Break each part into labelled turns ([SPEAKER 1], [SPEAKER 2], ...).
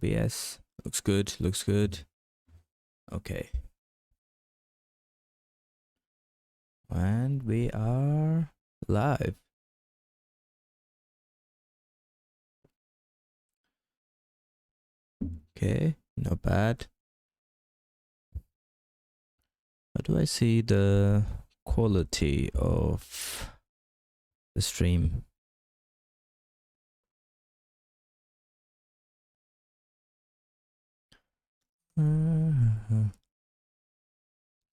[SPEAKER 1] BS. Looks good. Looks good. Okay. And we are live. Okay, not bad. How do I see the quality of the stream?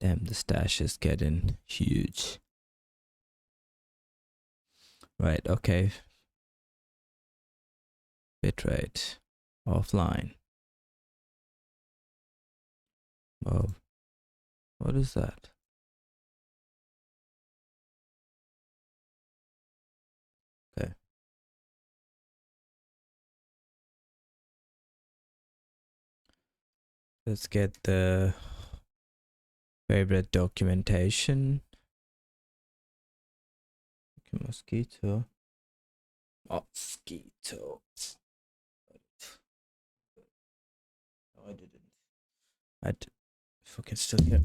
[SPEAKER 1] Damn, the stash is getting huge. Right, okay. Bitrate offline. Oh, what is that? Okay. Let's get the favorite documentation. Okay, mosquito. Mosquito. No, I didn't. I fucking still here.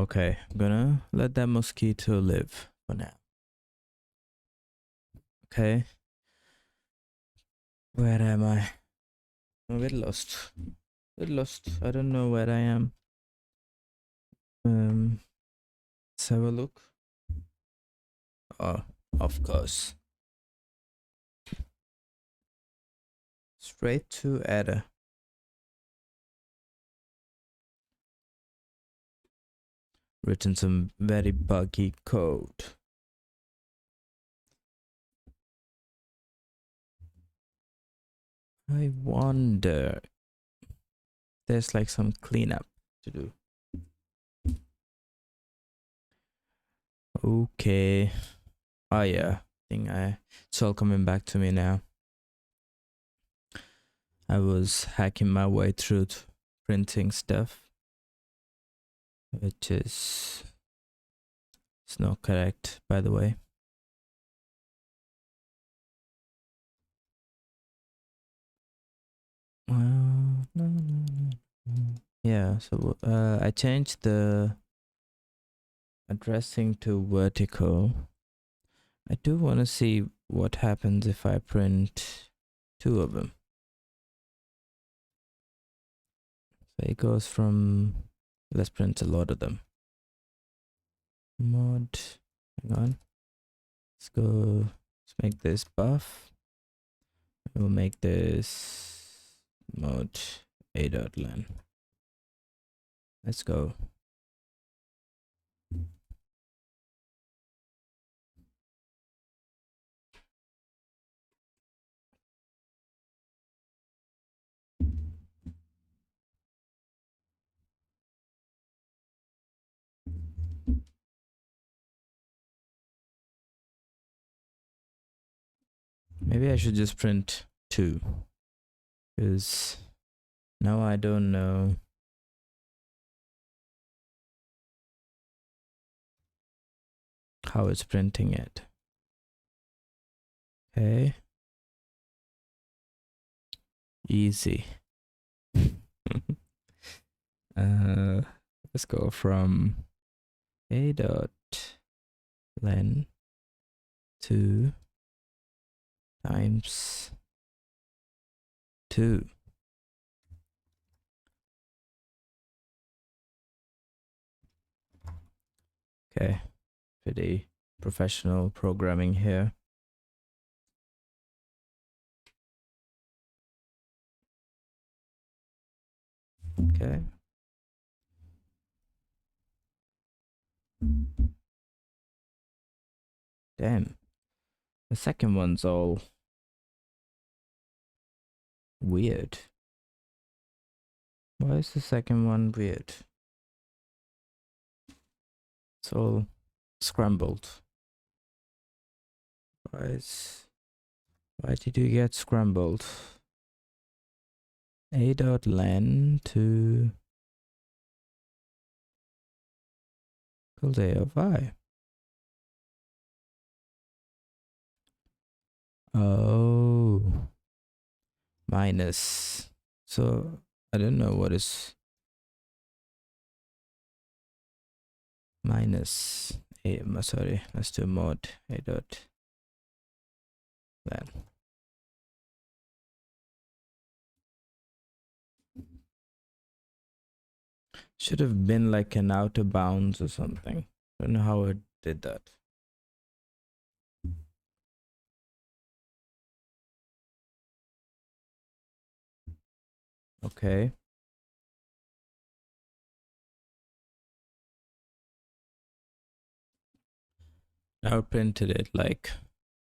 [SPEAKER 1] Okay, I'm gonna let that mosquito live for now. Okay. Where am I? I'm a bit lost. I don't know where I am. Let's have a look. Oh, of course. Straight to Ada. Written some very buggy code. I wonder. There's like some cleanup to do. Okay. Oh yeah. It's all coming back to me now. I was hacking my way through printing stuff, which is it's not correct, by the way. Yeah, so I changed the addressing to vertical. I do want to see what happens if I print 2 of them. So it goes from, let's print a lot of them. Mod, hang on. Let's make this buff. We'll make this mode a.len. Let's go. Maybe I should just print 2, because now I don't know how it's printing it. Okay. Easy. Let's go from a.len to times 2. Okay, pretty professional programming here. Okay. Damn. The second one's all weird. Why is the second one weird? It's all scrambled. Why did you get scrambled? a.len to equals a of I. Oh, minus. So I don't know what is minus a. Sorry, let's do mod a dot then. Should have been like an outer bounds or something. Don't know how it did that. Okay. Now printed it like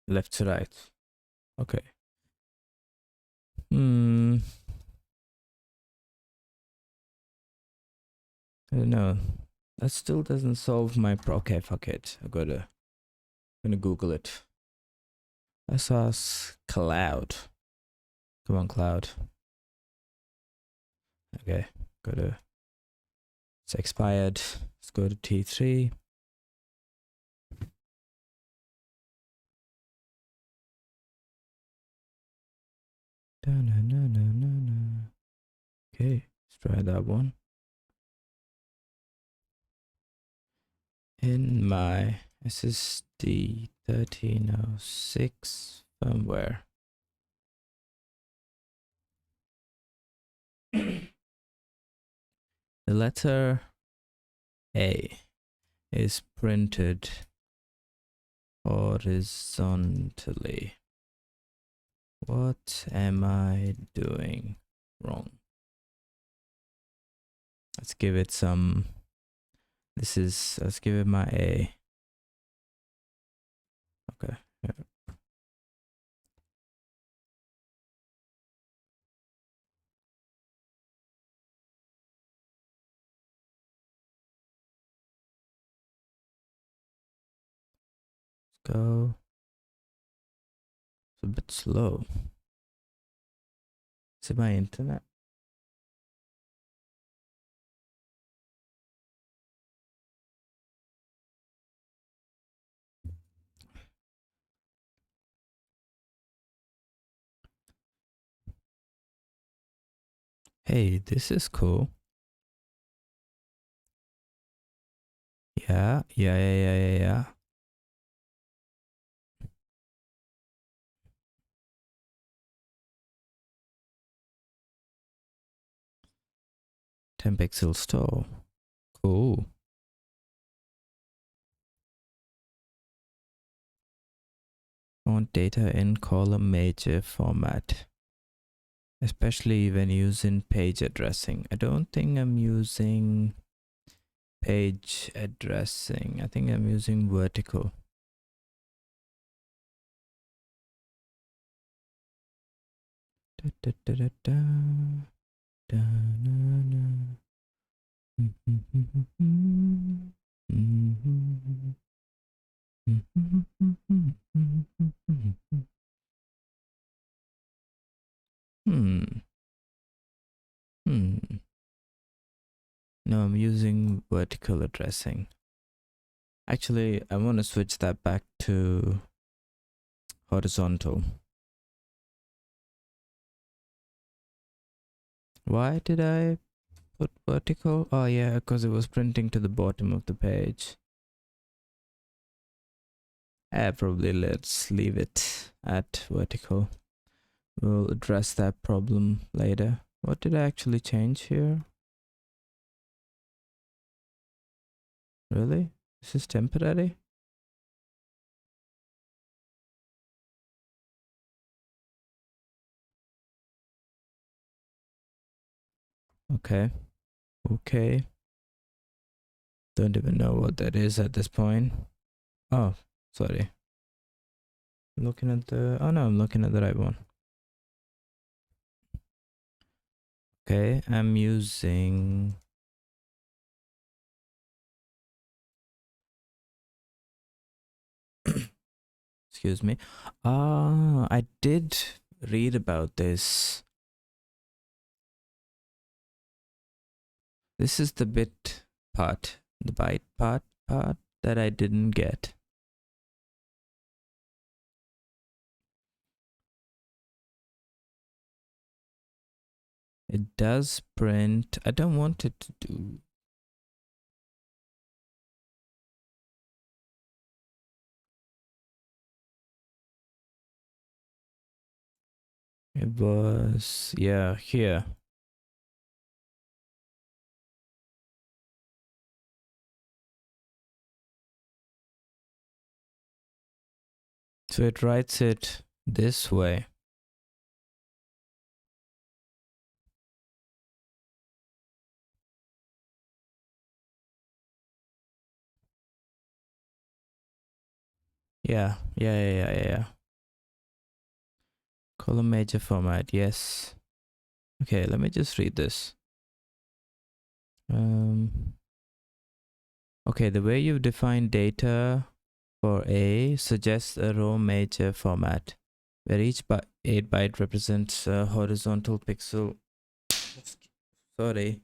[SPEAKER 1] left to right. Okay. I don't know. That still doesn't solve my okay, fuck it. I'm gonna Google it. Let's ask Cloud. Come on, Cloud. Okay, it's expired. Let's go to T3. Okay, let's try that one. In my SSD1306 firmware. The letter A is printed horizontally. What am I doing wrong? Let's give it some. Let's give it my A. Okay. Yeah. Let's go. It's a bit slow. Is it my internet? Hey, this is cool. Yeah. 10 pixels tall. Cool. I want data in column major format, especially when using page addressing. I don't think I'm using page addressing. I think I'm using vertical. No, I'm using vertical addressing. Actually, I want to switch that back to horizontal. Why did I put vertical? Oh yeah, because it was printing to the bottom of the page. Probably let's leave it at vertical. We'll address that problem later. What did I actually change here? Really? This is temporary? Okay. Okay. Don't even know what that is at this point. Oh, sorry. Looking at the... Oh no, I'm looking at the right one. Okay, I'm using... Excuse me. I did read about this. This is the bit part, the byte part that I didn't get. It does print. I don't want it to do. It was, yeah, here. So it writes it this way. Yeah. Column major format, yes. Okay, let me just read this. Okay, the way you define data for A suggests a row major format, where each 8 byte represents a horizontal pixel. Sorry.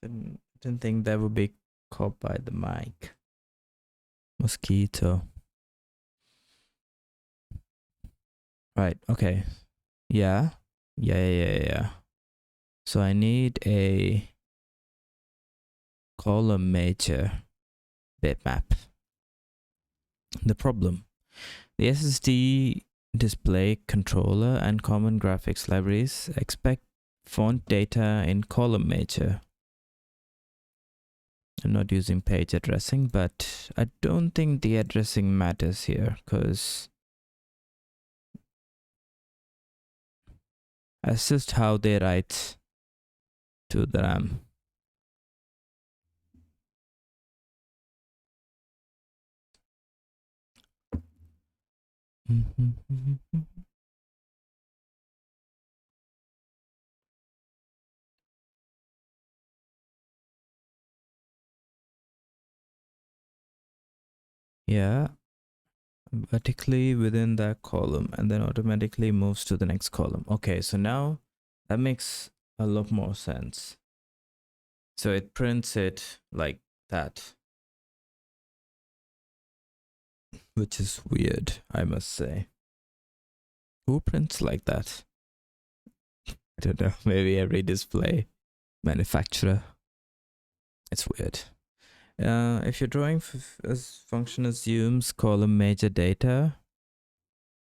[SPEAKER 1] Didn't think that would be caught by the mic. Mosquito. Right, okay. Yeah. So I need a column major bitmap. The problem. The SSD display controller and common graphics libraries expect font data in column major. I'm not using page addressing, but I don't think the addressing matters here because that's just how they write to the RAM. Yeah, vertically within that column and then automatically moves to the next column. Okay, so now that makes a lot more sense. So it prints it like that, which is weird, I must say. Who prints like that? I don't know, maybe every display manufacturer. It's weird. If your drawing as function assumes column major data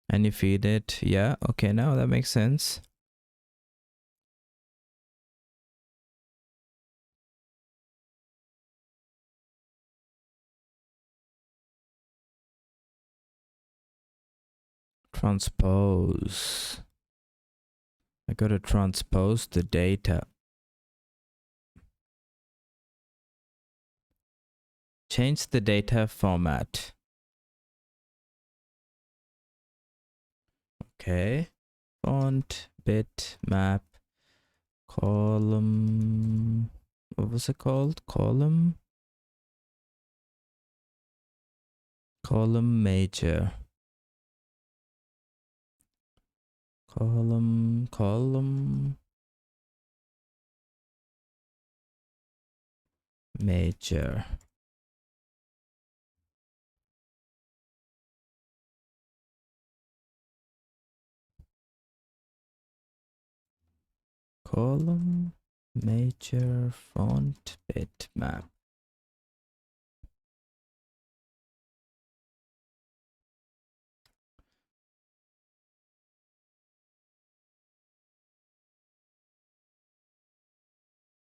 [SPEAKER 1] and you feed it, yeah, okay, now that makes sense. Transpose. I gotta transpose the data. Change the data format. Okay. Font, bitmap, column. What was it called? Column major. Column major. Column major font bitmap.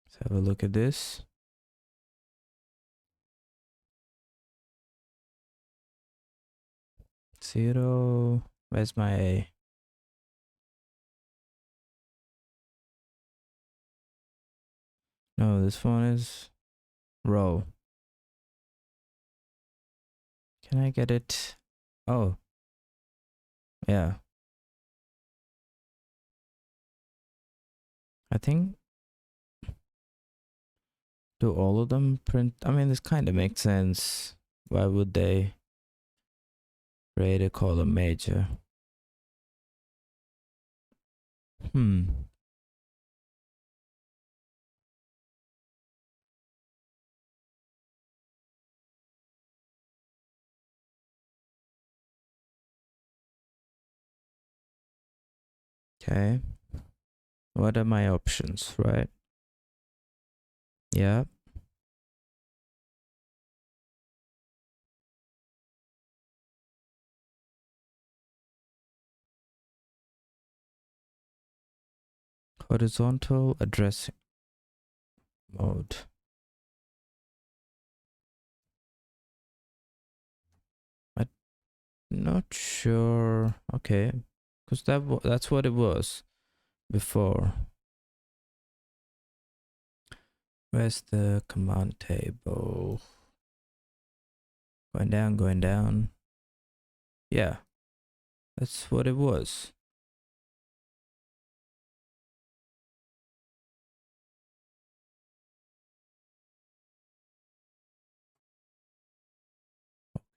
[SPEAKER 1] Let's have a look at this. Zero. Where's my A? No, this one is row. Can I get it? Oh. Yeah. I think. Do all of them print? I mean, this kind of makes sense. Why would they create a column major? Okay. What are my options, right? Yeah. Horizontal addressing mode. I'm not sure. Okay, because that's what it was before. Where's the command table? Going down, going down. Yeah, that's what it was.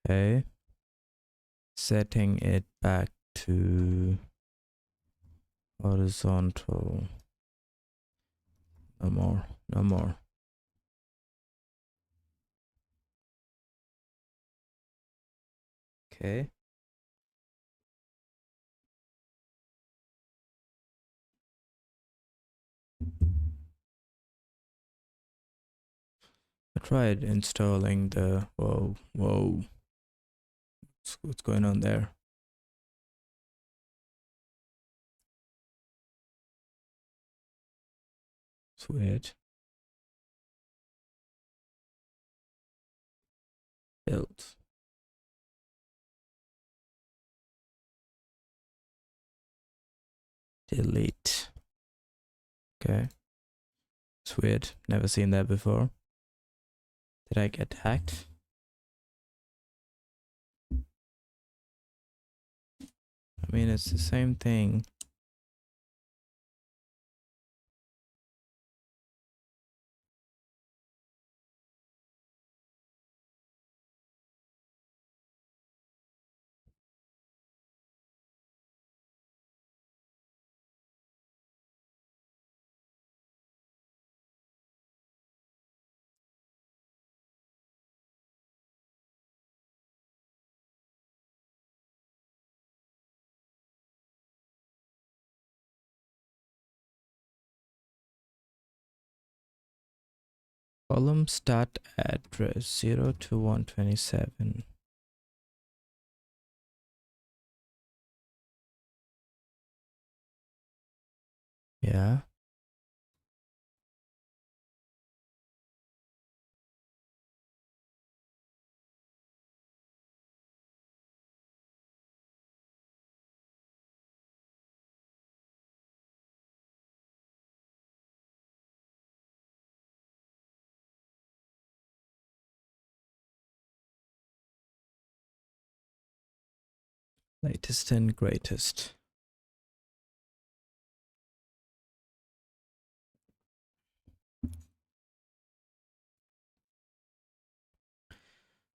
[SPEAKER 1] Okay. Setting it back to horizontal. No more, no more. Okay. I tried installing the, whoa, what's going on there? It's weird. Build. Delete. Okay. It's weird. Never seen that before. Did I get hacked? I mean, it's the same thing. Column start address 0 to 127. Yeah. Latest and greatest.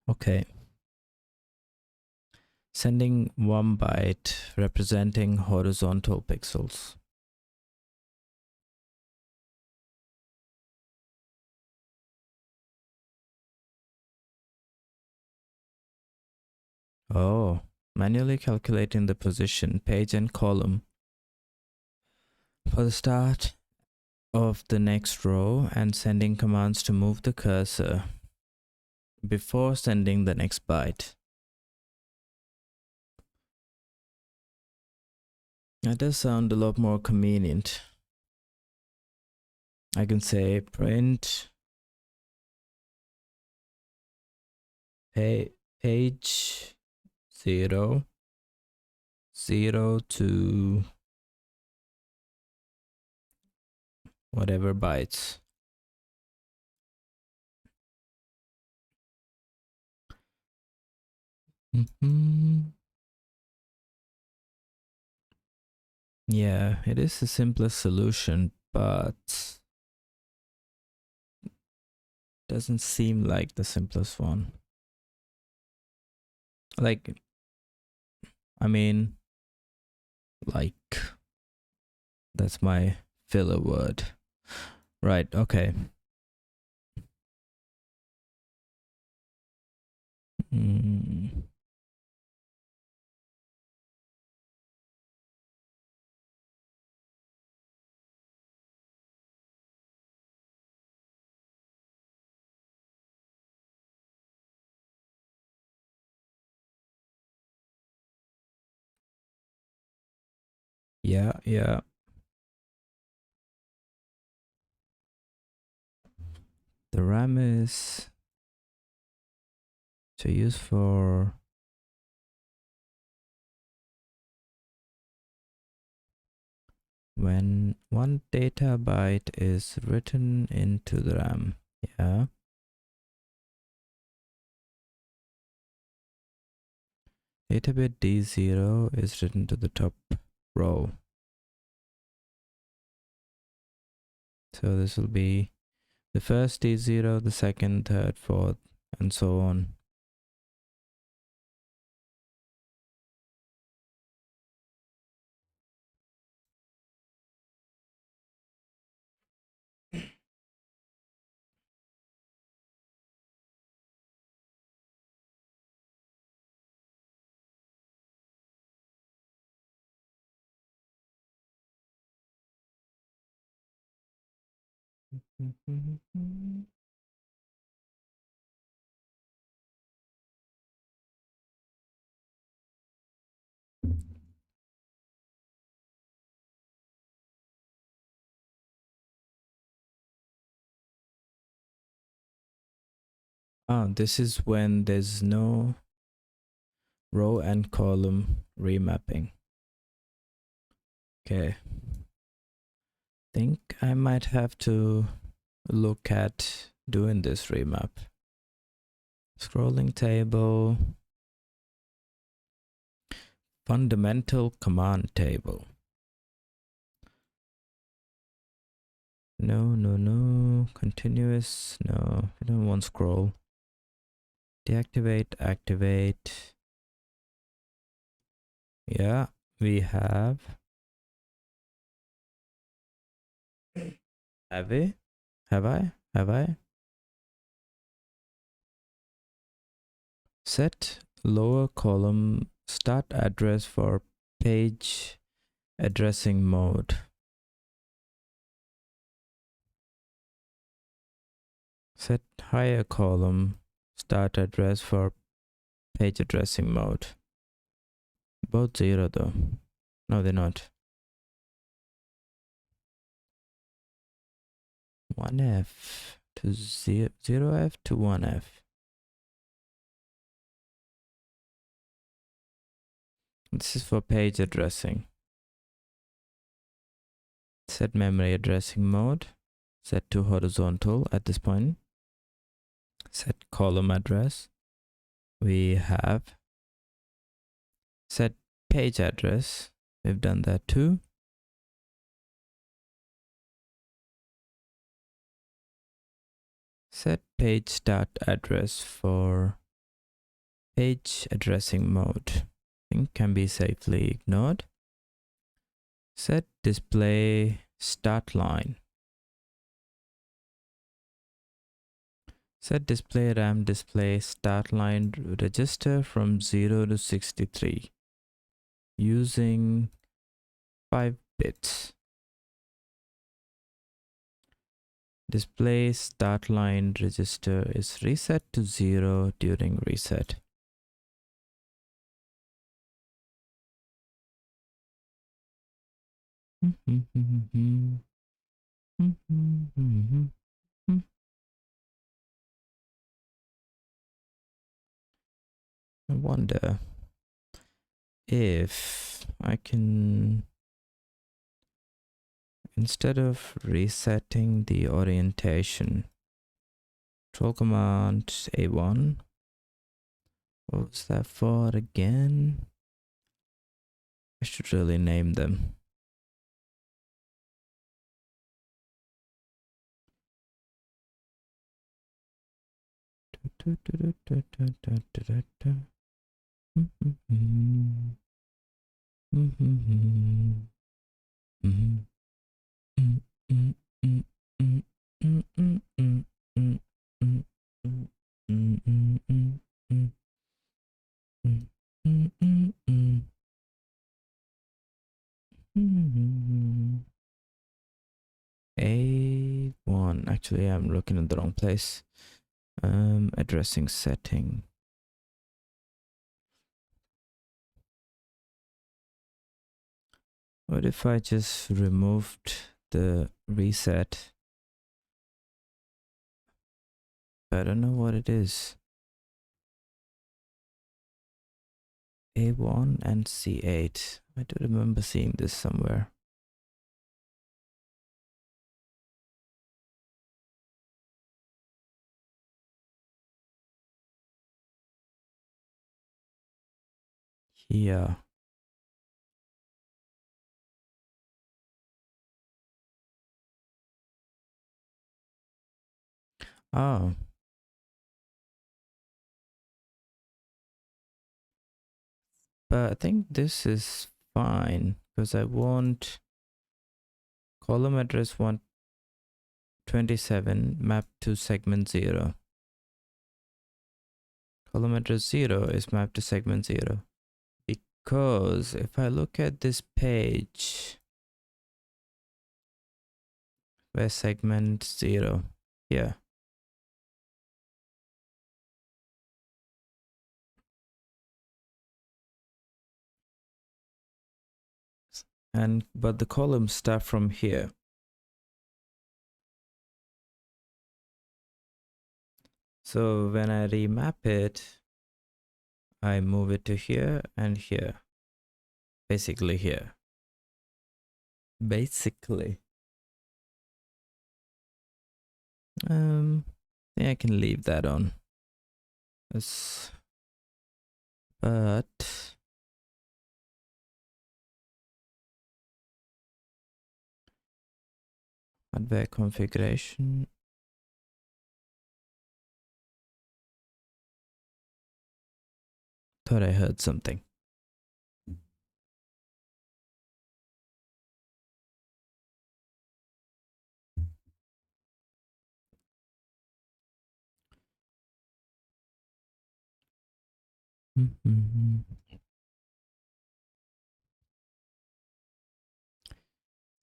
[SPEAKER 1] Okay. Sending 1 byte representing horizontal pixels. Oh, manually calculating the position, page and column for the start of the next row and sending commands to move the cursor before sending the next byte. That does sound a lot more convenient. I can say print page 0 to whatever bytes. Yeah, it is the simplest solution, but doesn't seem like the simplest one. Like, I mean, like, that's my filler word. Right, okay. Mm. Yeah. The RAM is to use for when 1 data byte is written into the RAM. Yeah. Data bit D0 is written to the top row. So this will be the first D0, the second, third, fourth, and so on. This is when there's no row and column remapping. Okay. Think I might have to look at doing this remap. Scrolling table. Fundamental command table. No. Continuous. No, we don't want scroll. Deactivate, activate. Yeah, we have. Have we? Have I? Set lower column start address for page addressing mode. Set higher column start address for page addressing mode. Both 0 though. No, they're not. 1F to 0F to 1F. This is for page addressing. Set memory addressing mode. Set to horizontal at this point. Set column address. We have set page address. We've done that too. Set page start address for page addressing mode. I think can be safely ignored. Set display start line. Set display RAM display start line register from 0 to 63 using 5 bits. Display start line register is reset to 0 during reset. I wonder if I can, instead of resetting the orientation, control command A1. What was that for again? I should really name them. A1. Actually, I'm looking at the wrong place. Addressing setting. What if I just removed the reset? I don't know what it is. A1 and C8. I do remember seeing this somewhere. Yeah. Oh. But I think this is fine because I want column address 127 mapped to segment 0. Column address 0 is mapped to segment 0. Because if I look at this page, where segment 0, yeah. But the columns start from here. So when I remap it, I move it to here and here. Basically here. Basically. I think I can leave that on. But hardware configuration. Thought I heard something.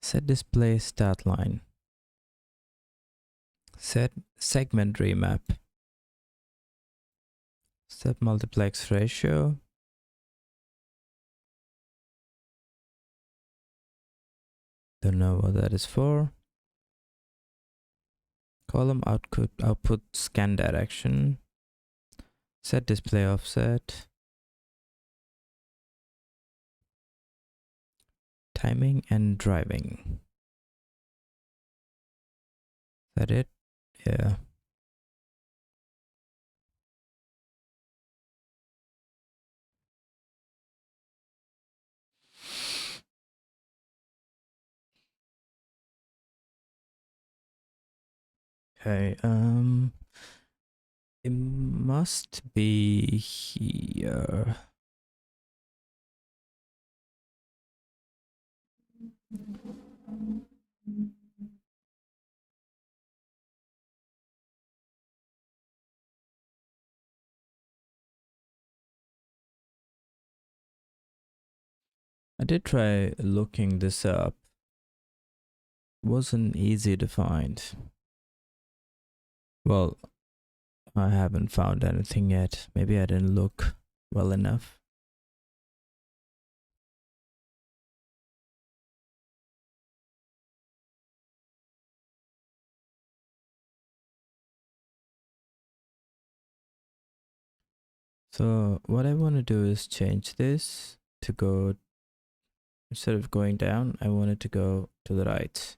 [SPEAKER 1] Set display start line. Set segment remap. Set multiplex ratio. Don't know what that is for. Column output scan direction. Set display offset. Timing and driving. Is that it? Yeah. Okay, it must be here. I did try looking this up. Wasn't easy to find. Well, I haven't found anything yet. Maybe I didn't look well enough. So what I want to do is change this to go, instead of going down, I want it to go to the right.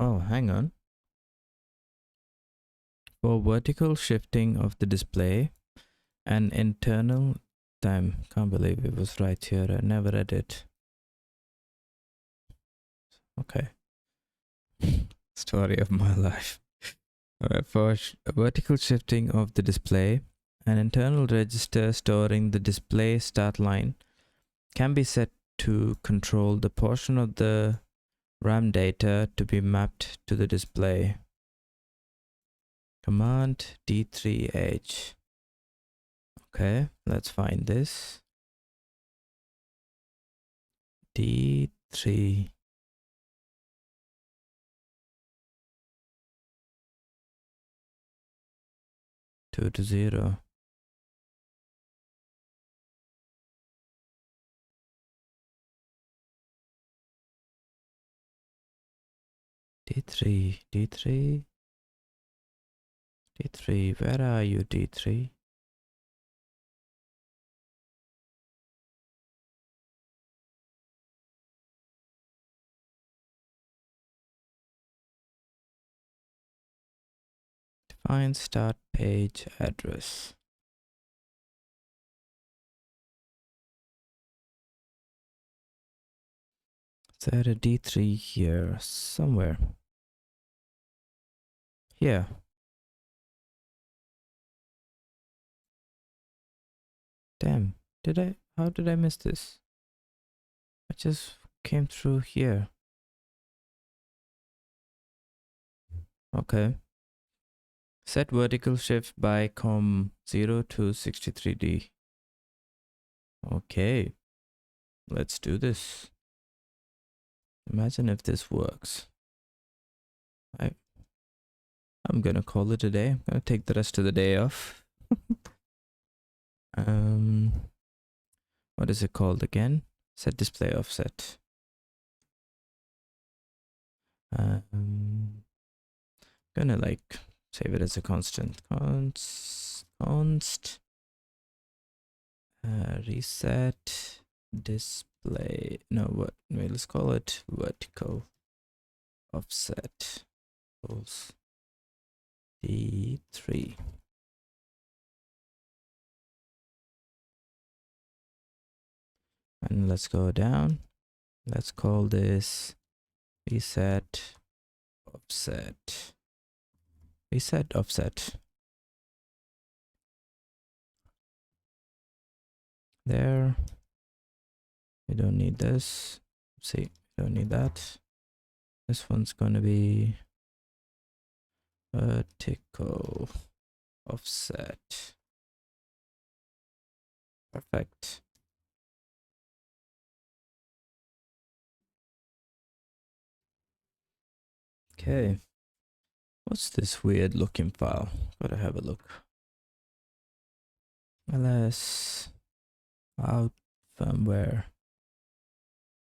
[SPEAKER 1] Oh, hang on. For vertical shifting of the display and internal, damn, can't believe it was right here. I never read it. Okay. Story of my life. Alright, for vertical shifting of the display, an internal register storing the display start line can be set to control the portion of the RAM data to be mapped to the display. Command D3H. Okay, let's find this. D3H. D3 2 to 0. D3, D3, D3, where are you, D3? Define start page address. Is there a D3 here somewhere? Here. Damn, how did I miss this? I just came through here. Okay. Set vertical shift by COM0 to 63D. Okay, let's do this. Imagine if this works. I'm gonna call it a day. I'm gonna take the rest of the day off. What is it called again? Set display offset. Gonna like save it as a constant. Const reset display. No, what? Wait, let's call it vertical offset equals D3. And let's go down. Let's call this reset offset. Reset offset. There. We don't need this. See, we don't need that. This one's gonna be vertical offset. Perfect. Okay. What's this weird looking file? Gotta have a look. ls out firmware.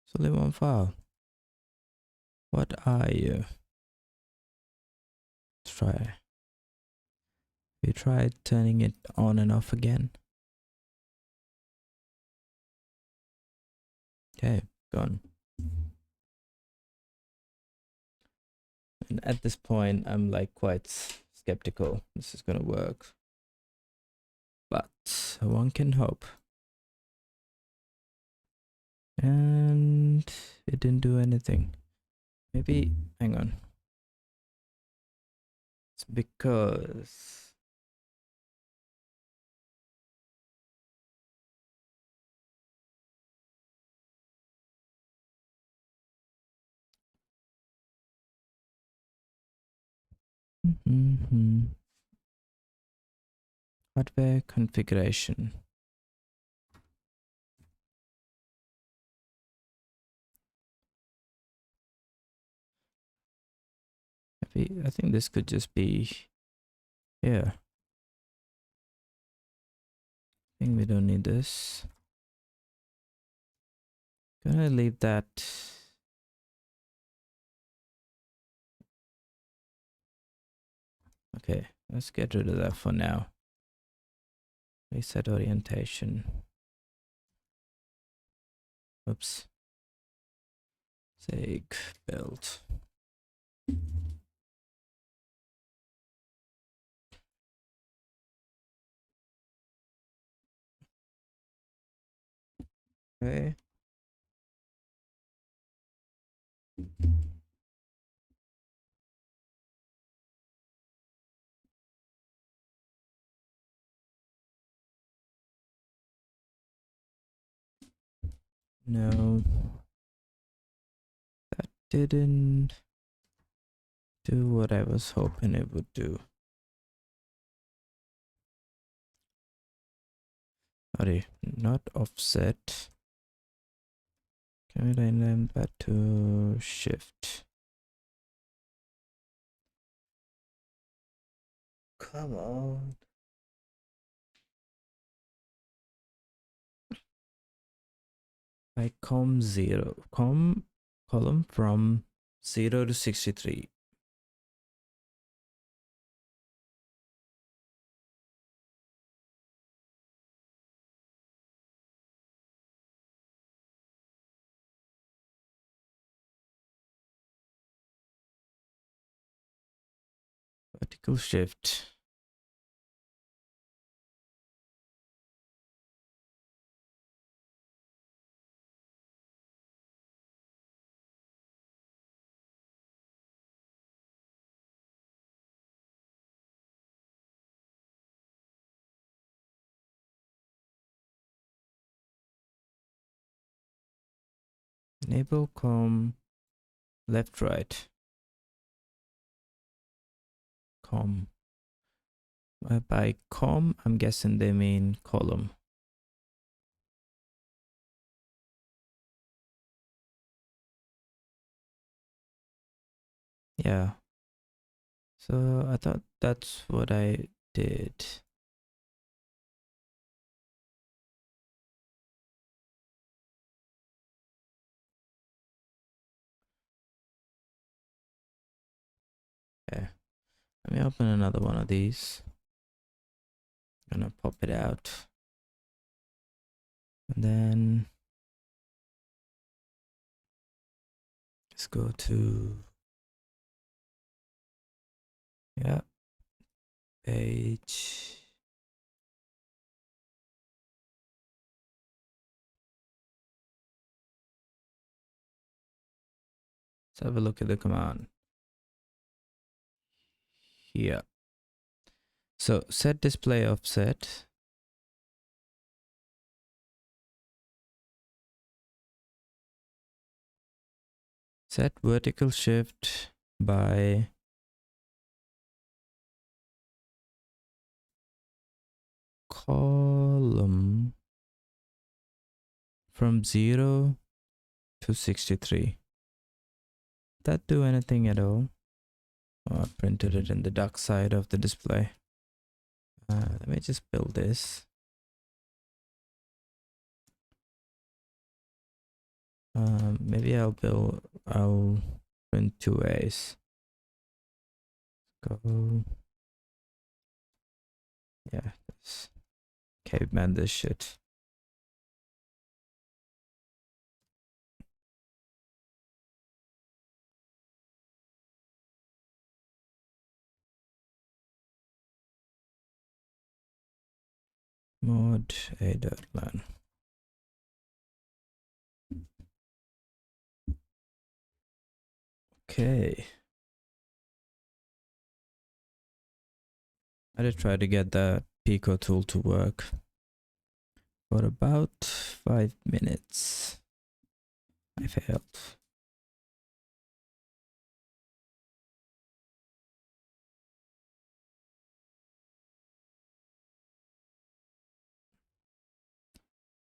[SPEAKER 1] It's only one file. What are you? Let's try. We tried turning it on and off again. Okay, gone. And at this point, I'm like quite skeptical this is gonna work. But one can hope. And it didn't do anything. Maybe, hang on. It's because hardware configuration. Maybe, I think this could just be here. I think we don't need this. Gonna leave that. Okay, let's get rid of that for now. Reset orientation. Oops. Seg build. Okay. No. That didn't do what I was hoping it would do. Sorry, not offset. Can we rename that to shift? Come on. By column from 0 to 63. Vertical shift. Enable com left right. Com. By com, I'm guessing they mean column. Yeah. So I thought that's what I did. Okay. Let me open another one of these. Gonna pop it out. And then let's go to, yeah, page. Let's have a look at the command here. So set display offset. Set vertical shift by column from 0 to 63. Did that do anything at all? Oh, I printed it in the dark side of the display. Let me just build this. Maybe I'll print 2 A's. Go. Yeah, this caveman this shit. Mod a.lan. Okay. I did try to get the Pico tool to work for about 5 minutes. I failed.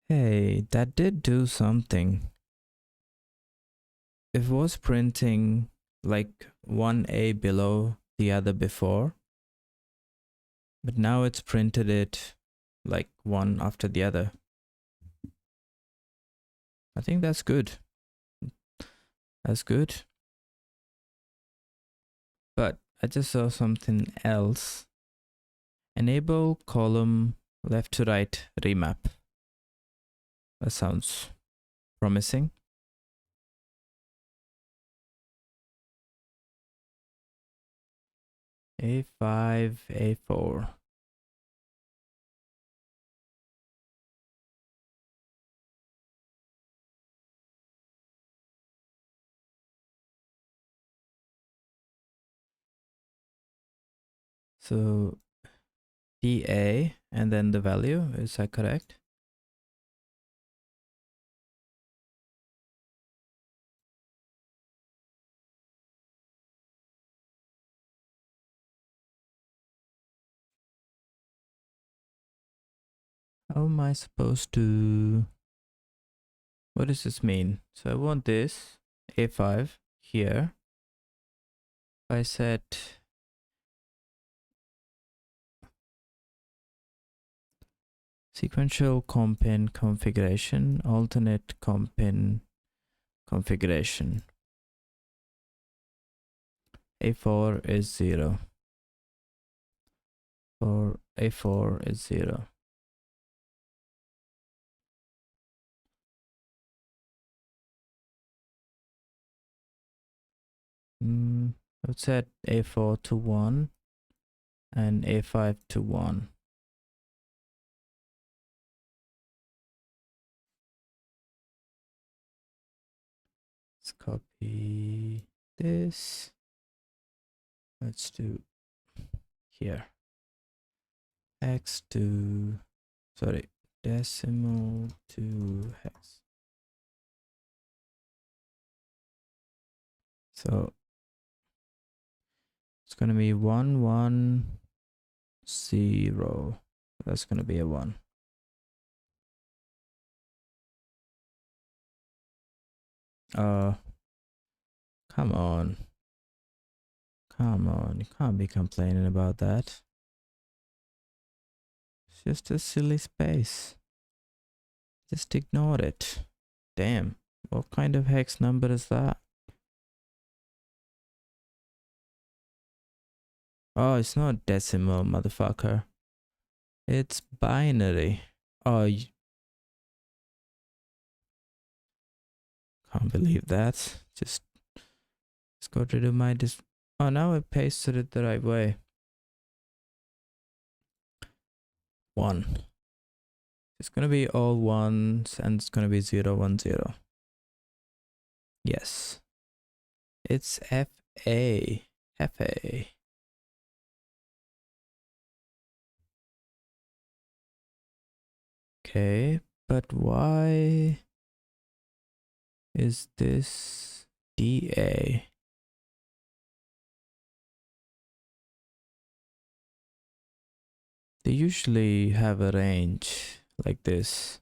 [SPEAKER 1] Hey, that did do something. It was printing like 1A below the other before, but now it's printed it like one after the other. I think that's good. That's good. But I just saw something else. Enable column left to right remap. That sounds promising. A5, A4. So PA and then the value, is that correct? How am I supposed to What does this mean? So I want this A5 here. If I set sequential compin configuration, alternate compin configuration, A4 is 0. For A4 is 0. Let's set A4 to 1 and A5 to 1. Let's copy this. Let's do here. Hex to, sorry, decimal to hex. So it's going to be 1 1 0. That's going to be a 1. Come on. Come on, you can't be complaining about that. It's just a silly space. Just ignore it. Damn, what kind of hex number is that? Oh, it's not decimal, motherfucker. It's binary. Oh, can't believe that. Just got rid of my oh, now I pasted it the right way. 1. It's gonna be all ones and it's gonna be 0 1 0. Yes. It's FA. FA. Okay, but why is this DA? They usually have a range like this.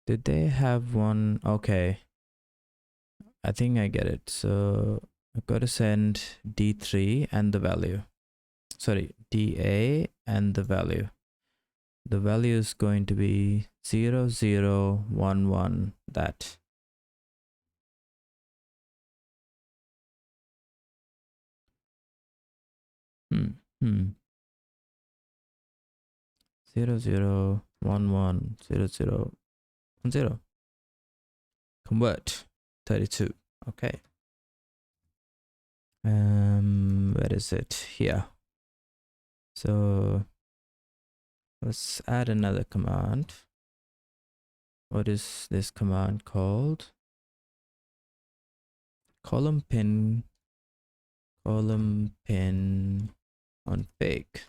[SPEAKER 1] Did they have one? Okay, I think I get it. So I've got to send D3 and the value. Sorry, DA and the value. The value is going to be 0 0 1 1. That. Hmm. 0 0 1 1 0 0 1 0. Convert 32. Okay. Where is it? Here. So let's add another command. What is this command called? Column pin on fake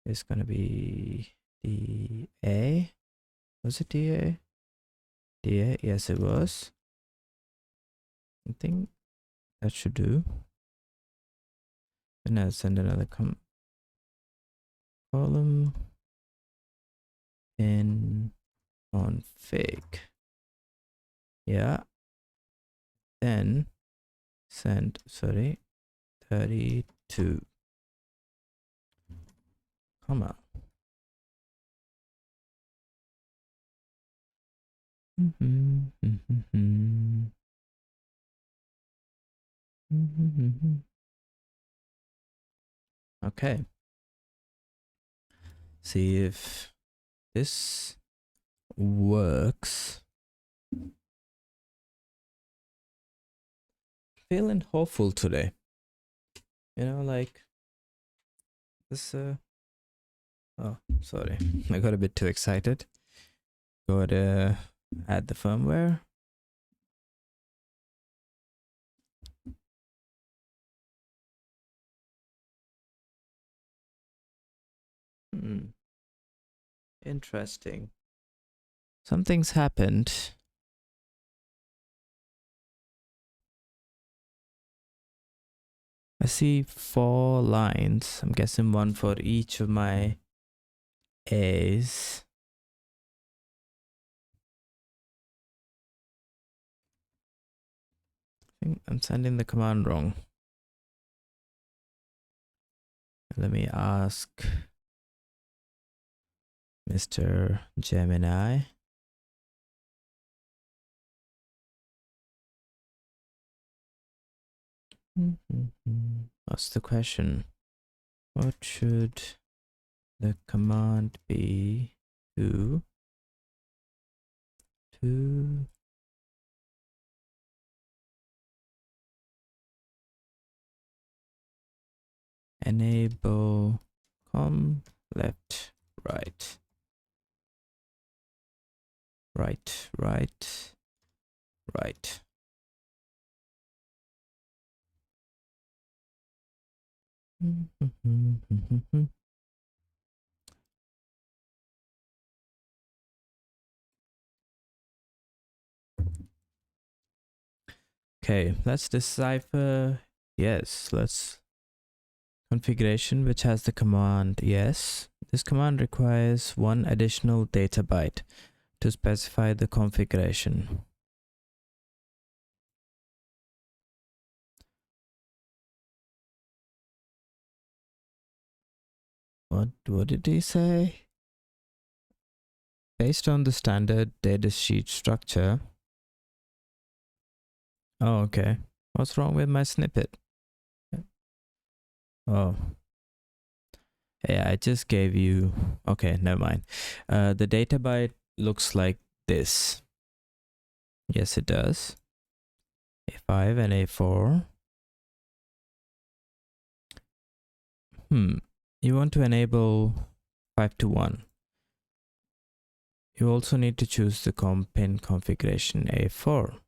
[SPEAKER 1] is gonna be DA. Was it DA? DA, yes it was. I think that should do. And I'll send another column pin on fake. Yeah. Then send, sorry, 32. Come on. Okay. See if this works. Feeling hopeful today. You know, like this. Oh, sorry, I got a bit too excited. Go to add the firmware. Interesting. Something's happened. I see 4 lines. I'm guessing one for each of my A's. think I'm sending the command wrong. Let me ask Mr. Gemini. What's the question? What should the command be to enable left, right, right, right, right. Okay, let's decipher. Yes, let's configuration which has the command yes. This command requires one additional data byte to specify the configuration. What did he say? Based on the standard datasheet structure. Oh, okay. What's wrong with my snippet? Oh. Yeah, I just gave you... Okay, never mind. The data byte looks like this. Yes, it does. A5 and A4. You want to enable 5 to 1. You also need to choose the pin configuration A4.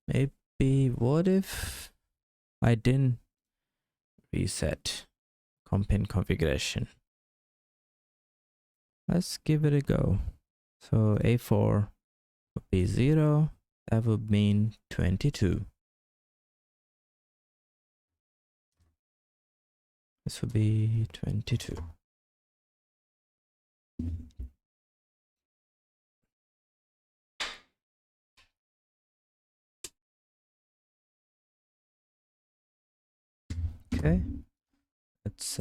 [SPEAKER 1] Maybe what if I didn't reset pin configuration? Let's give it a go. So A4 would be 0. That would mean 22. This would be 22. Okay. Let's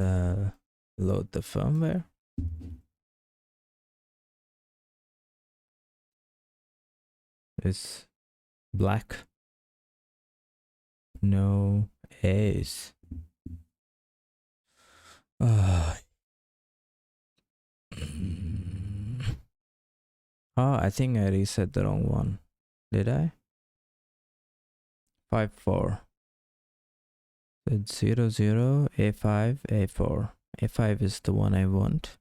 [SPEAKER 1] load the firmware. It's black. No A's. Oh, I think I reset the wrong one. Did I? 5-4. It's 0, 0, A5, A4. A5 is the one I want.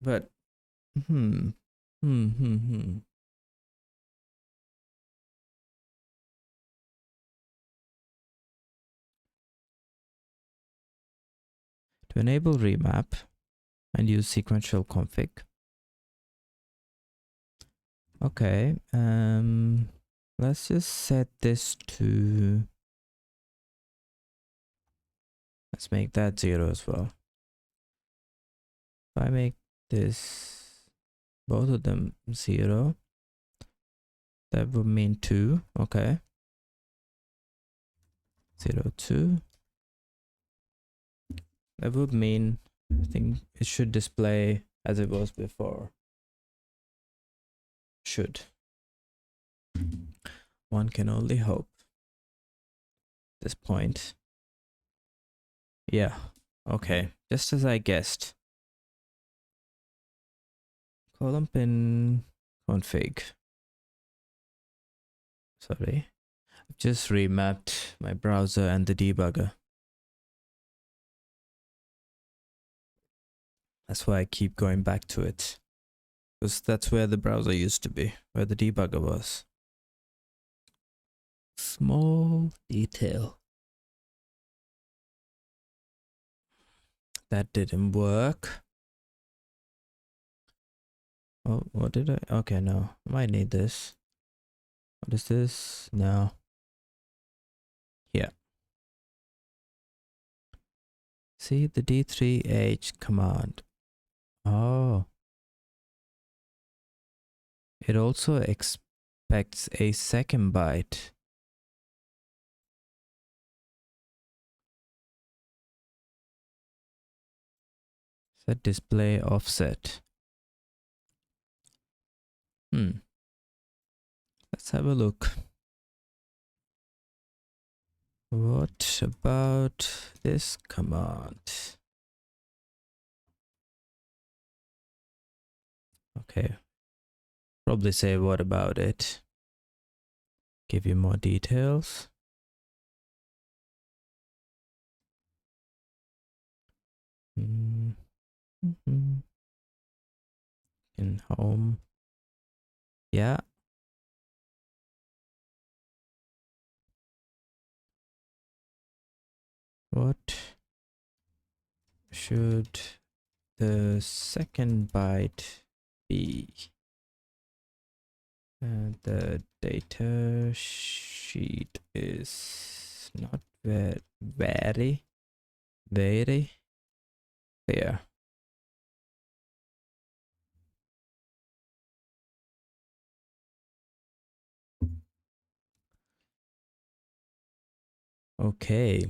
[SPEAKER 1] But, To enable remap and use sequential config. Okay, let's just set this to... Let's make that 0 as well. If I make this, both of them 0, that would mean 2. Okay. 0, 2. That would mean, I think it should display as it was before. Should. One can only hope. At this point. Yeah. Okay. Just as I guessed. Column pin config. Sorry. I've just remapped my browser and the debugger. That's why I keep going back to it. Because that's where the browser used to be, where the debugger was. Small detail. That didn't work. Oh, what did I? Okay, no. I might need this. What is this? No. Yeah. See the D3H command. Oh. It also expects a second byte. Set display offset. Let's have a look. What about this command? Okay. Probably say what about it. Give you more details. In home. Yeah. What should the second byte be? The data sheet is not very clear. Okay,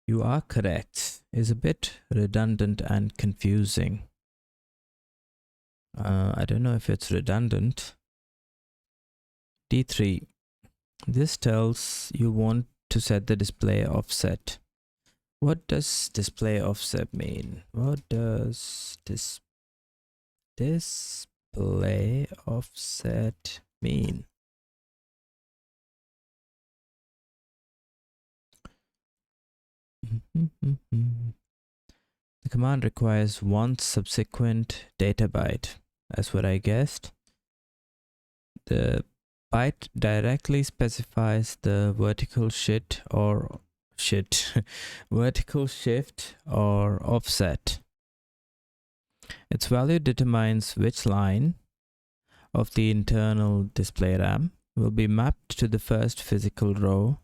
[SPEAKER 1] you are correct. It's a bit redundant and confusing. I don't know if it's redundant. D3. This tells you want to set the display offset. What does display offset mean? What does this display offset mean? The command requires one subsequent data byte. That's what I guessed. The byte directly specifies the vertical vertical shift or offset. Its value determines which line of the internal display RAM will be mapped to the first physical row.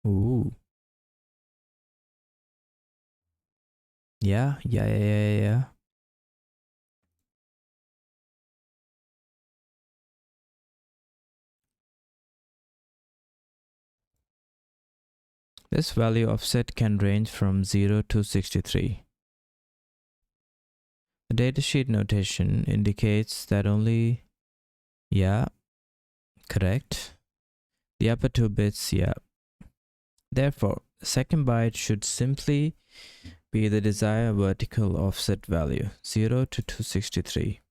[SPEAKER 1] Ooh. Yeah. This value offset can range from 0 to 63. The datasheet notation indicates that only, yeah, correct. The upper two bits, yeah. Therefore, the second byte should simply be the desired vertical offset value, 0 to 263.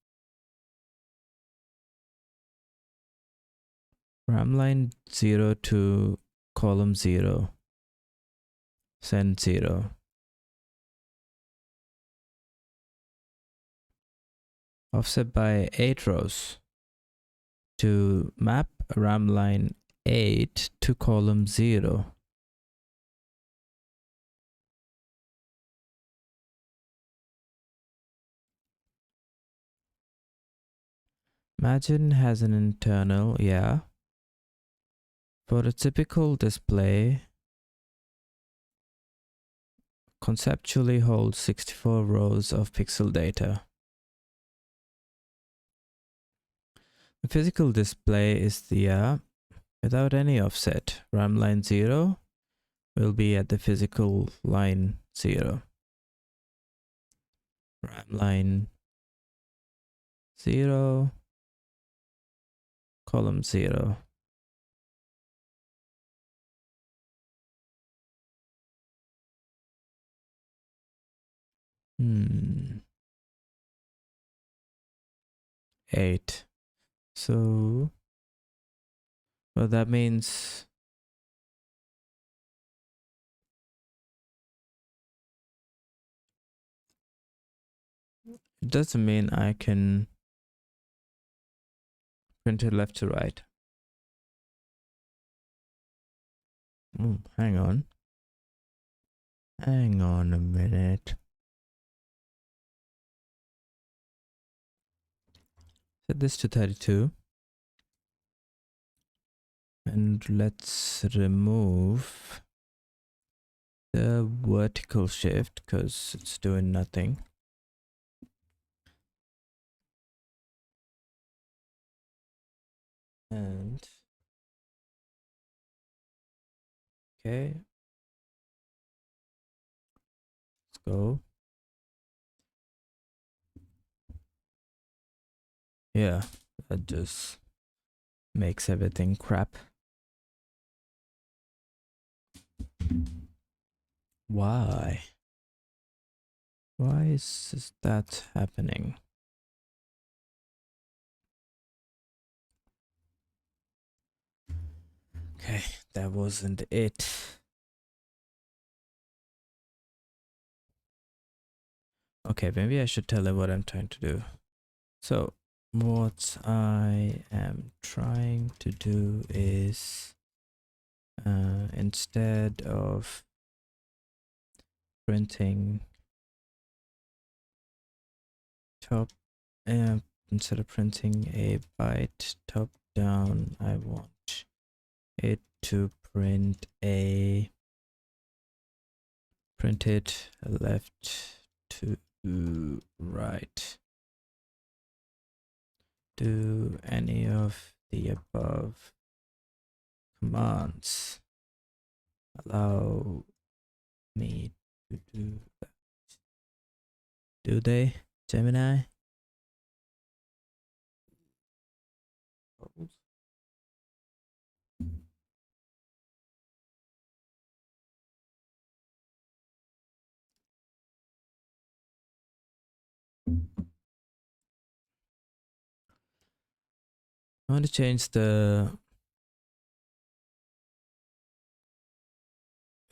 [SPEAKER 1] RAM line 0 to column 0, send 0. Offset by 8 rows to map RAM line 8 to column 0. Imagine has an internal, yeah. For a typical display, conceptually holds 64 rows of pixel data. The physical display is the without any offset. RAM line 0 will be at the physical line 0. RAM line 0, column 0. 8. So, well, that means it doesn't mean I can print it left to right. Hang on. Hang on a minute. Set this to 32. And let's remove the vertical shift because it's doing nothing. And okay, let's go. Yeah, that just makes everything crap. Why? Why is that happening? Okay, that wasn't it. Okay, maybe I should tell her what I'm trying to do. So, what I am trying to do is instead of printing top, instead of printing a byte top down, I want it to print it left to right. Do any of the above commands allow me to do that? Do they, Gemini? I want to change the...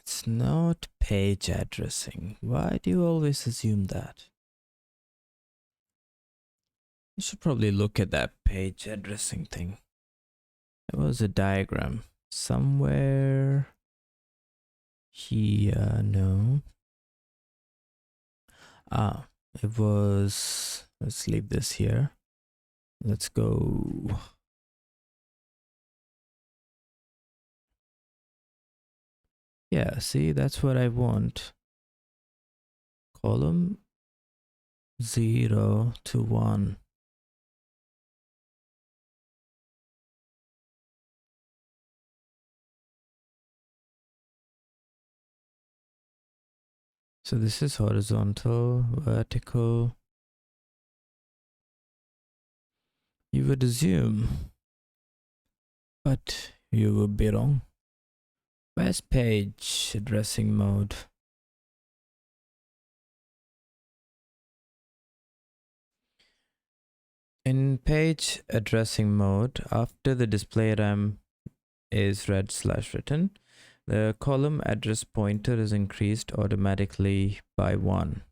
[SPEAKER 1] It's not page addressing. Why do you always assume that? You should probably look at that page addressing thing. There was a diagram somewhere here. No. Ah, it was... Let's leave this here. Let's go... Yeah, see, that's what I want. Column 0 to 1. So this is horizontal, vertical. You would assume, but you would be wrong. Where's page addressing mode? In page addressing mode, after the display RAM is read/written, the column address pointer is increased automatically by 1.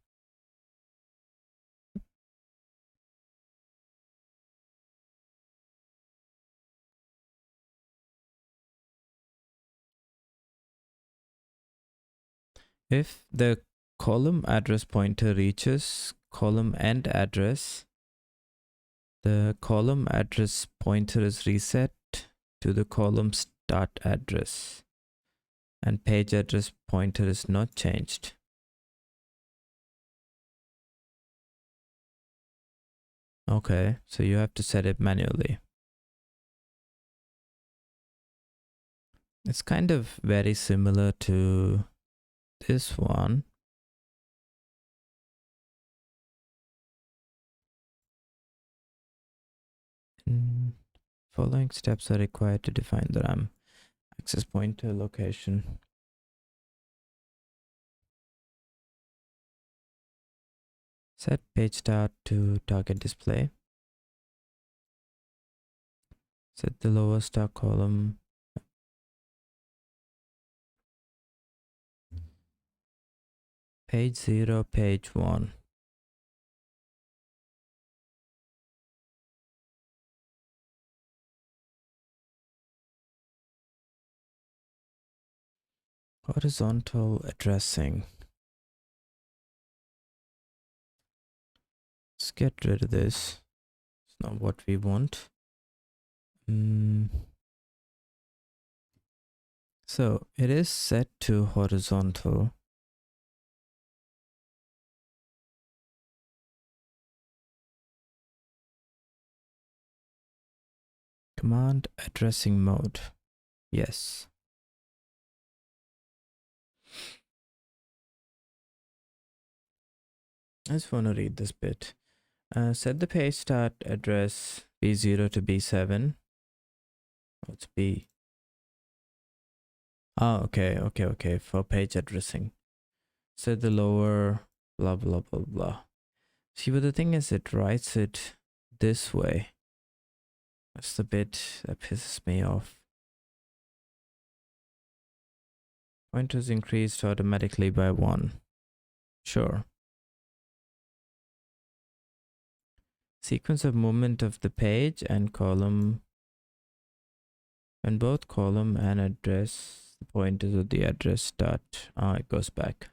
[SPEAKER 1] If the column address pointer reaches column end address, the column address pointer is reset to the column start address, and page address pointer is not changed. Okay, so you have to set it manually. It's kind of very similar to this one. Following steps are required to define the RAM access pointer location. Set page start to target display. Set the lower start column. Page 0, page 1. Horizontal addressing. Let's get rid of this. It's not what we want. So it is set to horizontal. Command addressing mode. Yes. I just want to read this bit. Set the page start address B0 to B7. What's B? Oh, okay. For page addressing. Set the lower blah blah blah blah. See, but the thing is, it writes it this way. That's the bit that pisses me off. Pointers increased automatically by 1. Sure. Sequence of movement of the page and column. When both column and address, the pointers of the address start. It goes back.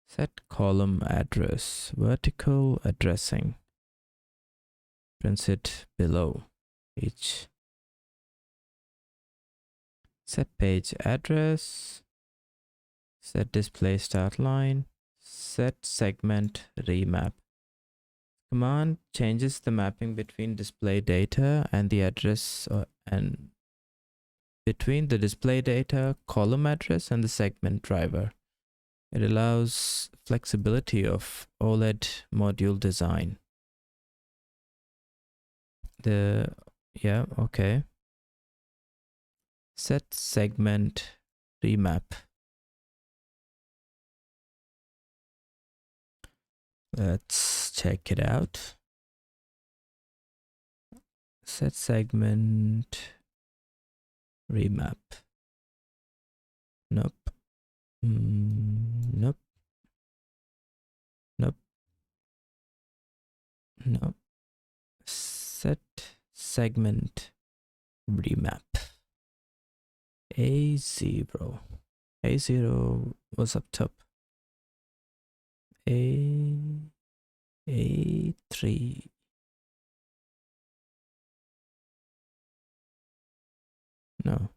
[SPEAKER 1] Set column address. Vertical addressing. Prints it below each. Set page address. Set display start line. Set segment remap. Command changes the mapping between display data and the address and between the display data, column address, and the segment driver. It allows flexibility of OLED module design. Okay. Set segment remap. Let's check it out. Set segment remap. Nope. Nope. Set segment remap. A0. A0 was up top. A3. No.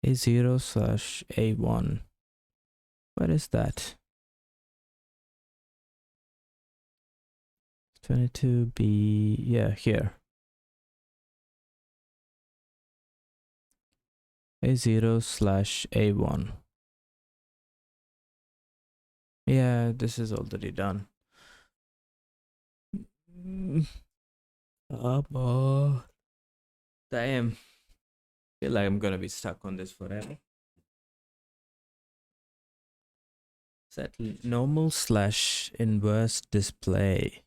[SPEAKER 1] A0/A1. What is that? 22B. Yeah, here. A0/A1. Yeah, this is already done. Damn. Feel like I'm gonna be stuck on this forever. Set normal/inverse display.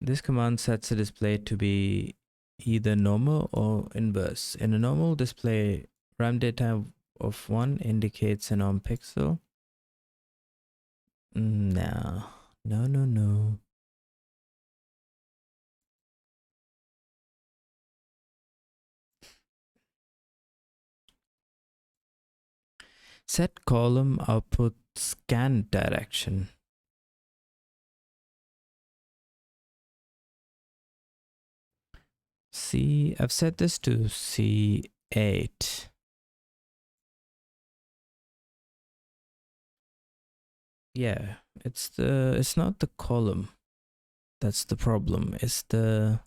[SPEAKER 1] This command sets a display to be either normal or inverse. In a normal display, RAM data of 1 indicates a norm pixel. No. Set column output scan direction. See, I've set this to C8. Yeah, it's not the column that's the problem. It's the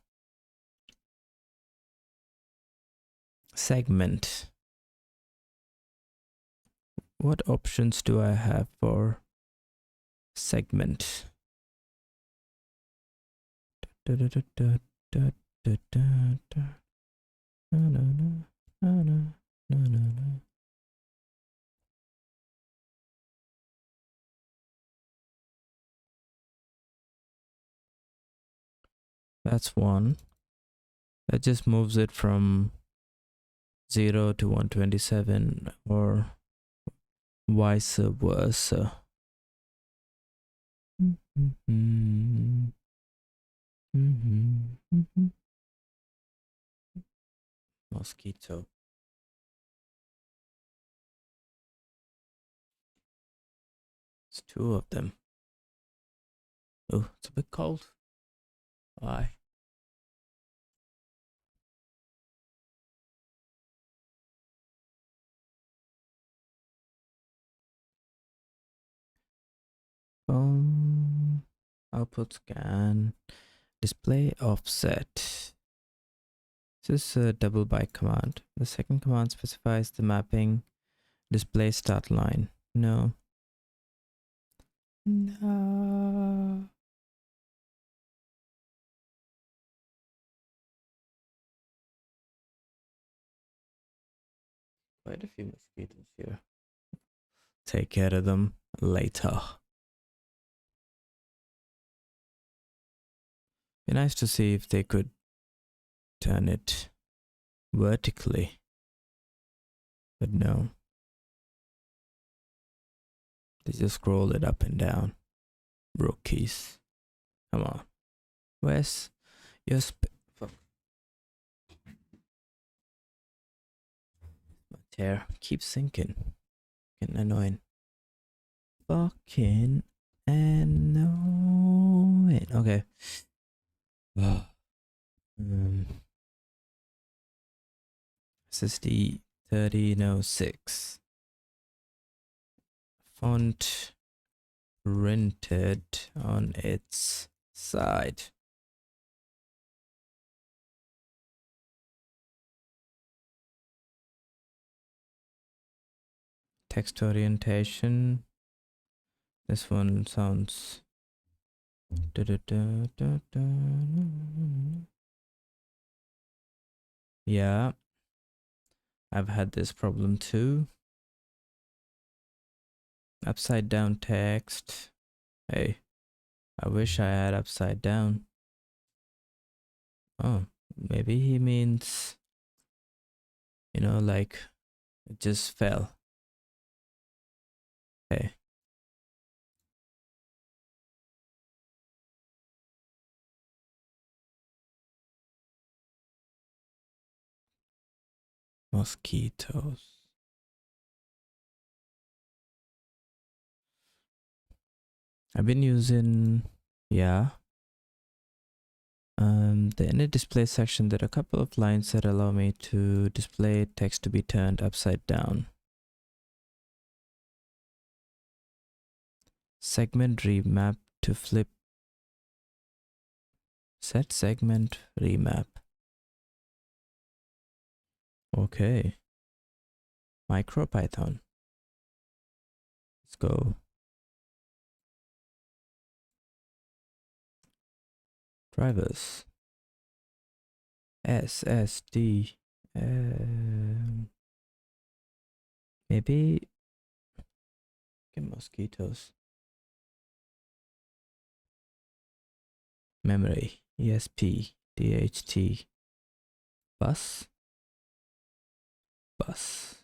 [SPEAKER 1] segment. What options do I have for segment? That's one. That just moves it from 0 to 127 or vice versa. Mosquito. It's 2 of them. Oh, it's a bit cold. Why? Output scan, display offset. This is a double byte command. The second command specifies the mapping display start line. No. No. Quite a few mosquitoes here. Take care of them later. Be nice to see if they could turn it vertically. But no. They just scroll it up and down. Rookies. Come on. Where's your fuck. My chair keeps sinking. Getting annoying. Fucking annoying. Okay. SSD1306. Font printed on its side. Text orientation. This one sounds. Yeah, I've had this problem too. Upside down text. Hey, I wish I had upside down. Oh, maybe he means, you know, like it just fell. Hey. Mosquitoes. I've been using, yeah. The inner display section, there are a couple of lines that allow me to display text to be turned upside down. Segment remap to flip. Set segment remap. Okay. MicroPython. Let's go. Drivers. SSD. Maybe. Get mosquitoes. Memory. ESP. DHT. Bus. Bus.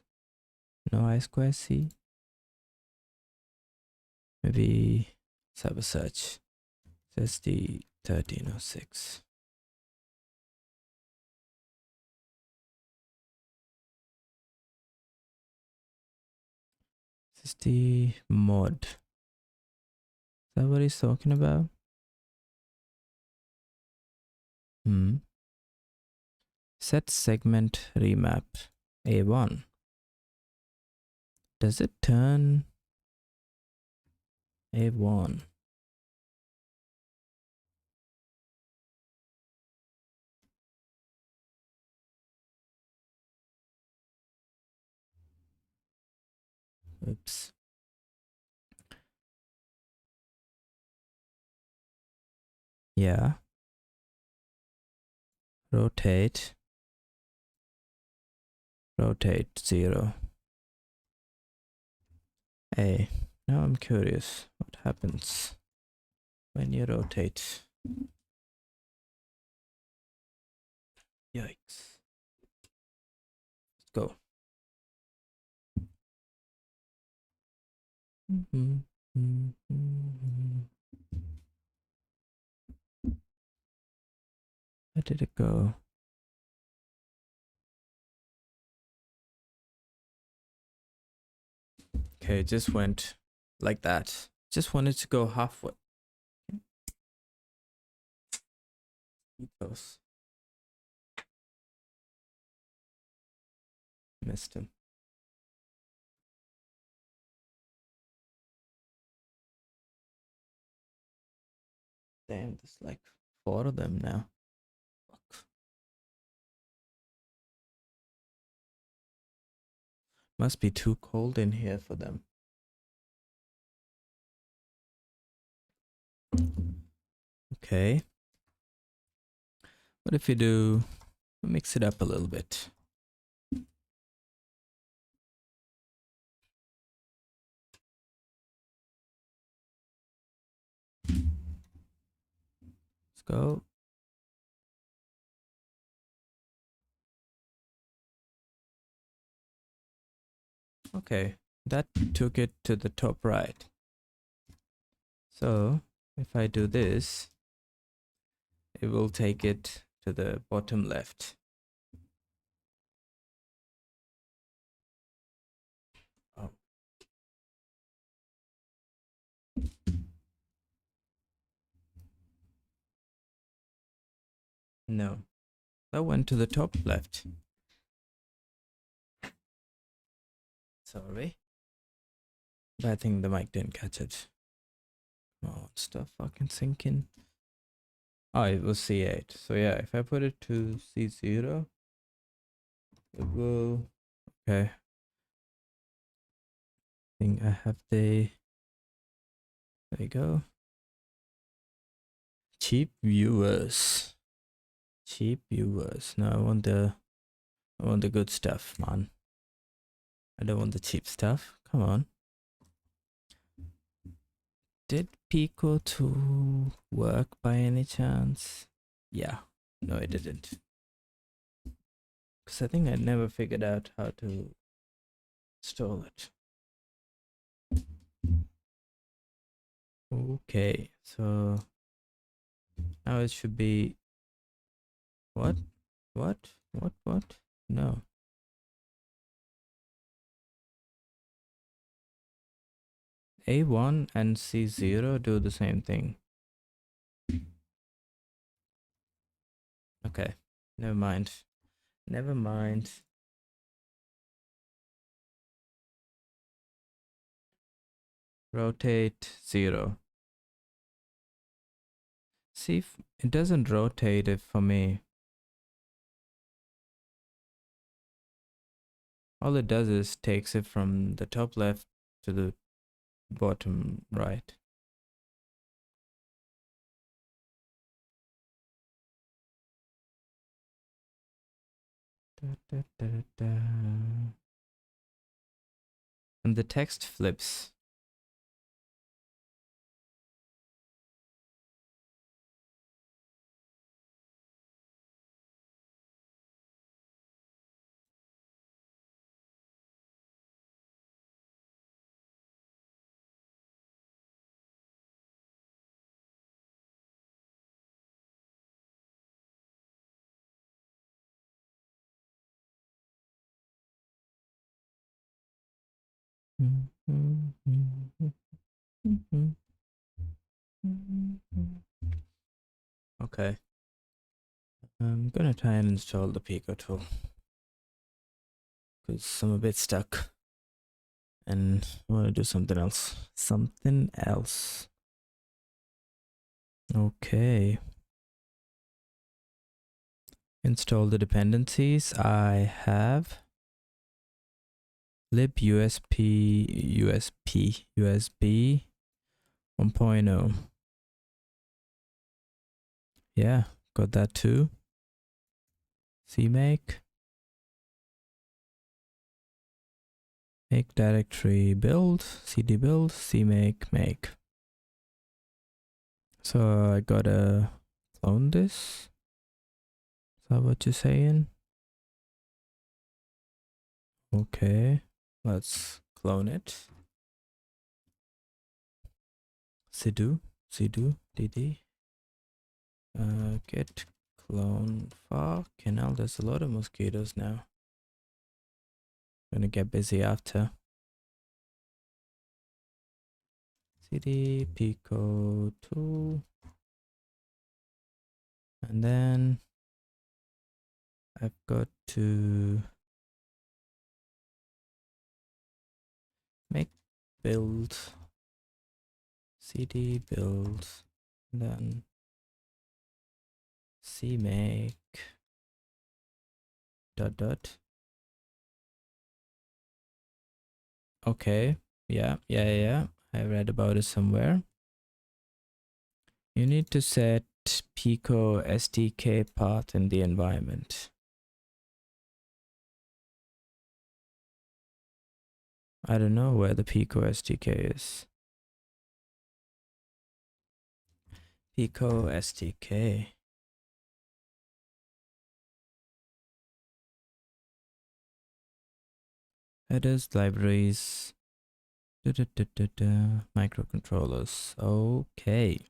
[SPEAKER 1] No I square C. Maybe server search. SSD1306. SSD mod. Is that what he's talking about? Set segment remap. A1. Does it turn A1? Oops. Yeah. Rotate. Rotate 0. A. Now I'm curious what happens when you rotate. Yikes. Let's go. Where did it go? Okay, it just went like that. Just wanted to go halfway. Ethos. Missed him. Damn, there's like 4 of them now. Fuck. Must be too cold in here for them. Okay. What if you do mix it up a little bit? Let's go. Okay, that took it to the top right. So if I do this, it will take it to the bottom left. Oh. No, that went to the top left. Sorry. But I think the mic didn't catch it. Oh, stuff fucking sinking. Oh, it was C8. So yeah, if I put it to C0, it will... Okay. I think I have the... There you go. Cheap viewers. Cheap viewers. No, I want the good stuff, man. I don't want the cheap stuff. Come on. Did Pico 2 work by any chance? Yeah. No, it didn't. Because I think I never figured out how to install it. Okay, so now it should be... What? What? What? No. A1 and C0 do the same thing. Okay, never mind. Never mind. Rotate 0. See if it doesn't rotate it for me. All it does is takes it from the top left to the bottom right. Da, da, da, da. And the text flips. Okay. I'm gonna try and install the Pico tool because I'm a bit stuck and I want to do something else. Something else. Okay. Install the dependencies. I have USB 1.0. Yeah, got that too. CMake. Make directory build, cd build, cmake make. So I gotta clone this. Is that what you're saying? Okay, let's clone it. cd dd git clone. Fucking hell, there's a lot of mosquitoes now. Gonna get busy after. cd pico 2 And then I've got to make build cd build, and then cmake dot dot. Okay, yeah. I read about it somewhere. You need to set Pico SDK path in the environment. I don't know where the Pico SDK is. Pico SDK. Headers, libraries, microcontrollers. Okay.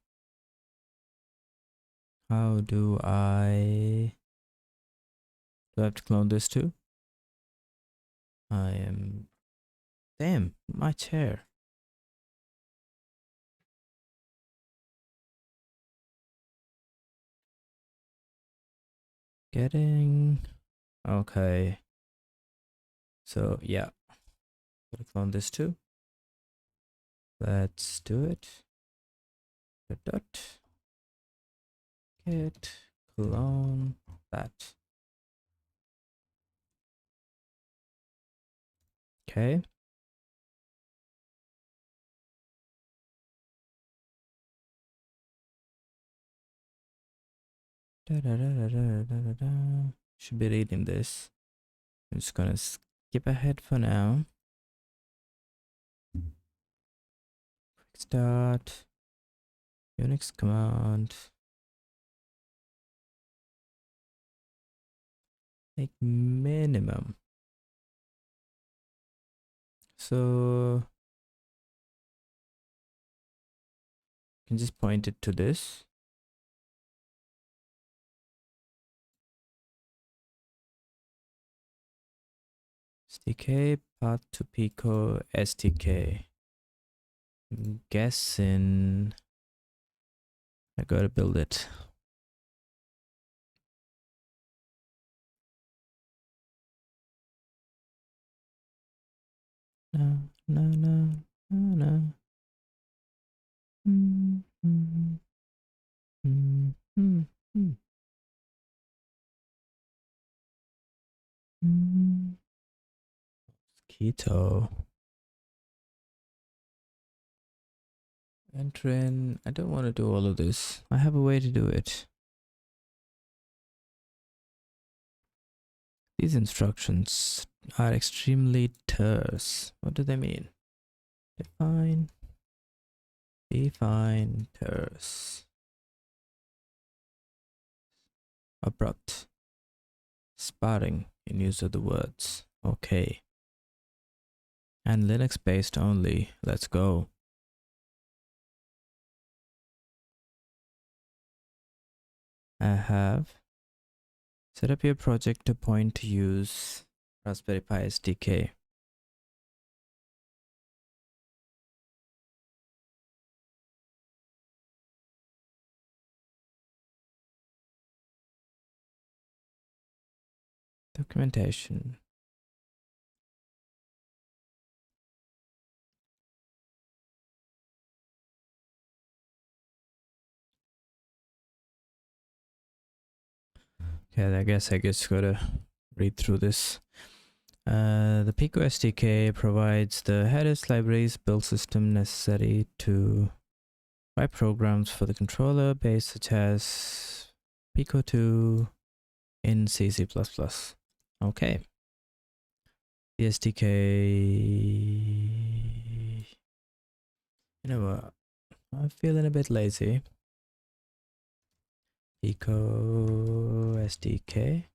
[SPEAKER 1] How do I have to clone this too? Damn, my chair. Okay. So yeah, gotta clone this too. Let's do it. Dot git clone that. Okay. Should be reading this. I'm just gonna skip ahead for now. Quick start. Unix command. Make minimum. So you can just point it to this. SDK path to Pico SDK. I'm guessing I gotta build it. No. Keto. Enter in. I don't want to do all of this. I have a way to do it. These instructions are extremely terse. What do they mean? Define terse. Abrupt. Sparring in use of the words. Okay. And Linux based only. Let's go. I have set up your project to point to use Raspberry Pi SDK. Documentation. Okay, I guess gotta read through this. The Pico SDK provides the headers, libraries, build system necessary to write programs for the controller base, such as Pico 2 in C++. Okay. The SDK. You know what? I'm feeling a bit lazy. Pico SDK.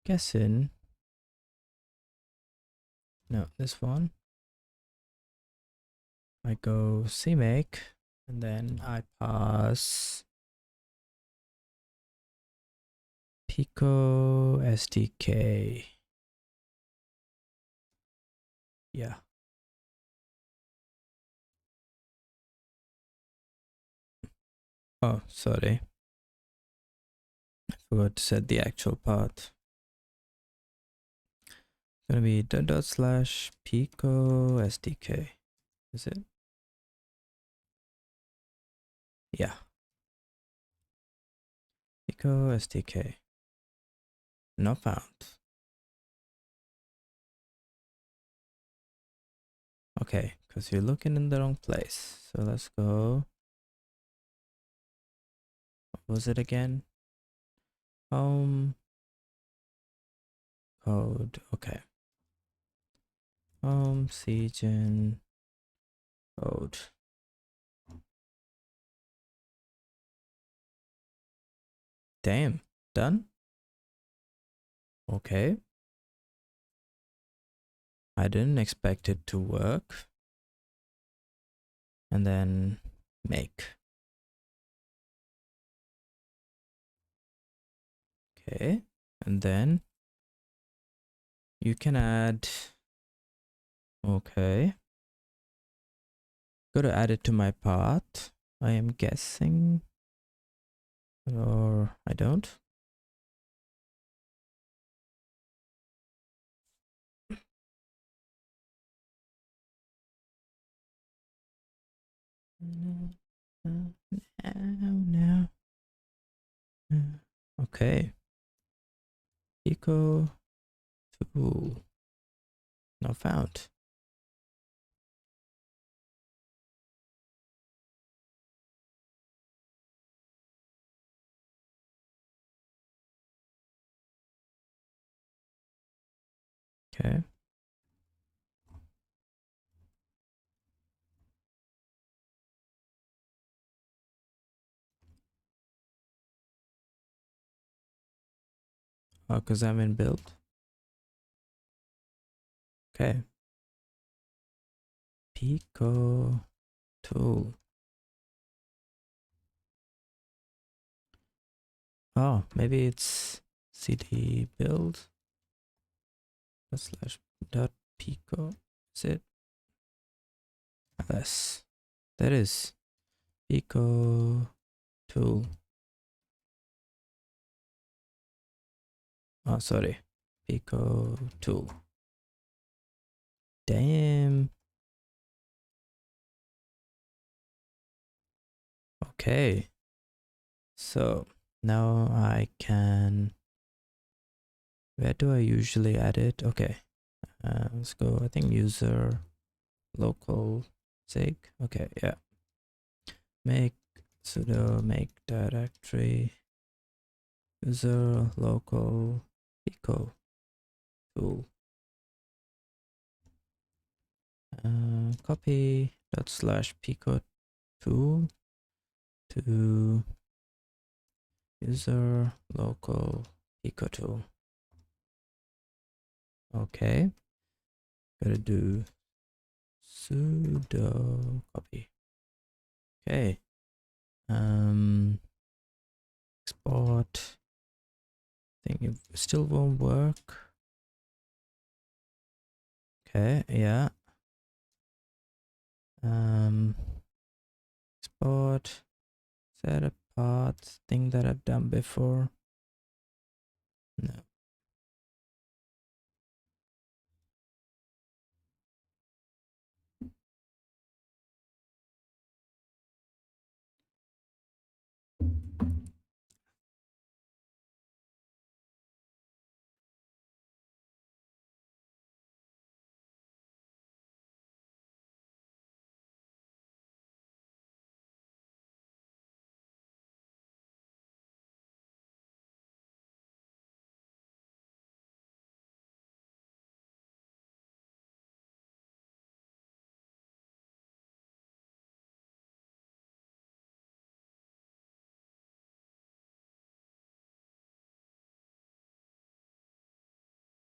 [SPEAKER 1] Guessing. No, this one. I go cmake, and then I pass Pico SDK. Yeah. Oh, sorry. Forgot to set the actual path. It's gonna be // pico SDK. Is it? Yeah. Pico SDK. Not found. Okay, because you're looking in the wrong place. So let's go. What was it again? Home code. Okay. Home cgen code. Damn. Done? Okay. I didn't expect it to work. And then make. Okay. And then you can add. Okay. Go to add it to my path. I am guessing. Or I don't. Now. Okay. Eco tool. Not found. Okay. Oh, because I'm in build. Okay. Pico tool. Oh, maybe it's cd build /dot pico. Is it? Yes. That is Pico tool. Oh, sorry. Pico tool. Damn. Okay. So now I can. Where do I usually add it? Okay. Let's go. I think user local sig. Okay. Yeah. Make sudo make directory user local pico tool. Copy / pico tool to user local pico tool. Okay, gotta do sudo copy. Okay, export. Think it still won't work. Okay, yeah. Export. Set a path. Thing that I've done before. No.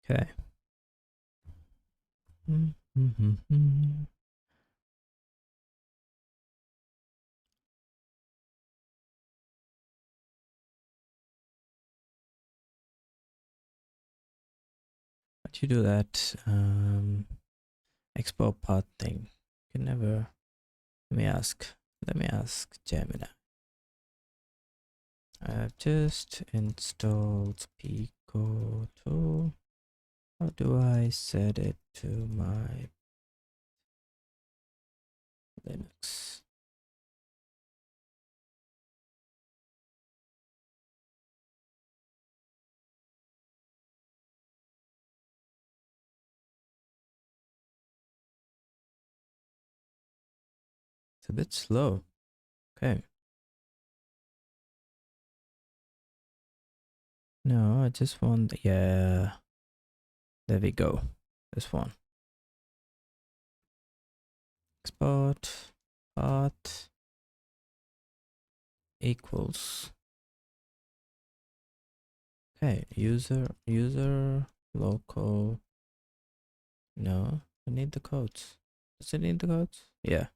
[SPEAKER 1] Okay. But you do that export path thing. You can never. Let me ask Gemini. I've just installed Pico tool. How do I set it to my Linux? It's a bit slow. Okay. No, I just want, yeah. There we go. This one. Export path equals. Okay, user local. No, I need the codes. Does it need the codes? Yeah.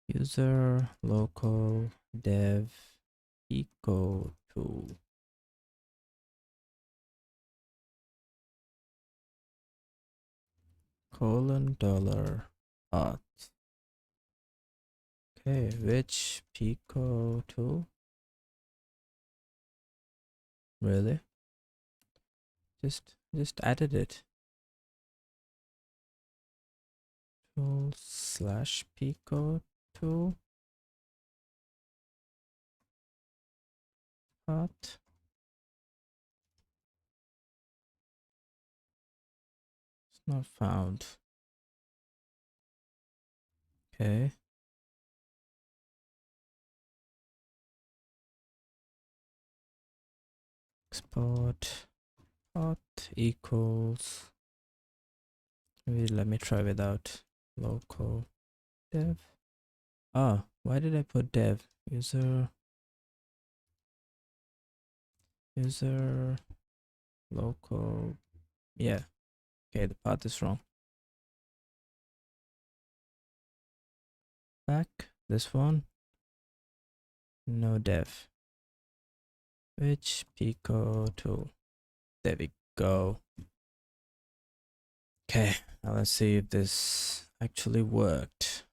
[SPEAKER 1] User local dev eco tool. Colon dollar path. Okay, which Pico tool? Really? Just added it. Tool slash Pico tool path. It's not found. Okay. Export path equals. Maybe let me try without local dev. Ah, why did I put dev? User local. Yeah. Okay, the path is wrong. Back. This one. No dev. Which Pico tool? There we go. Okay, now let's see if this actually worked.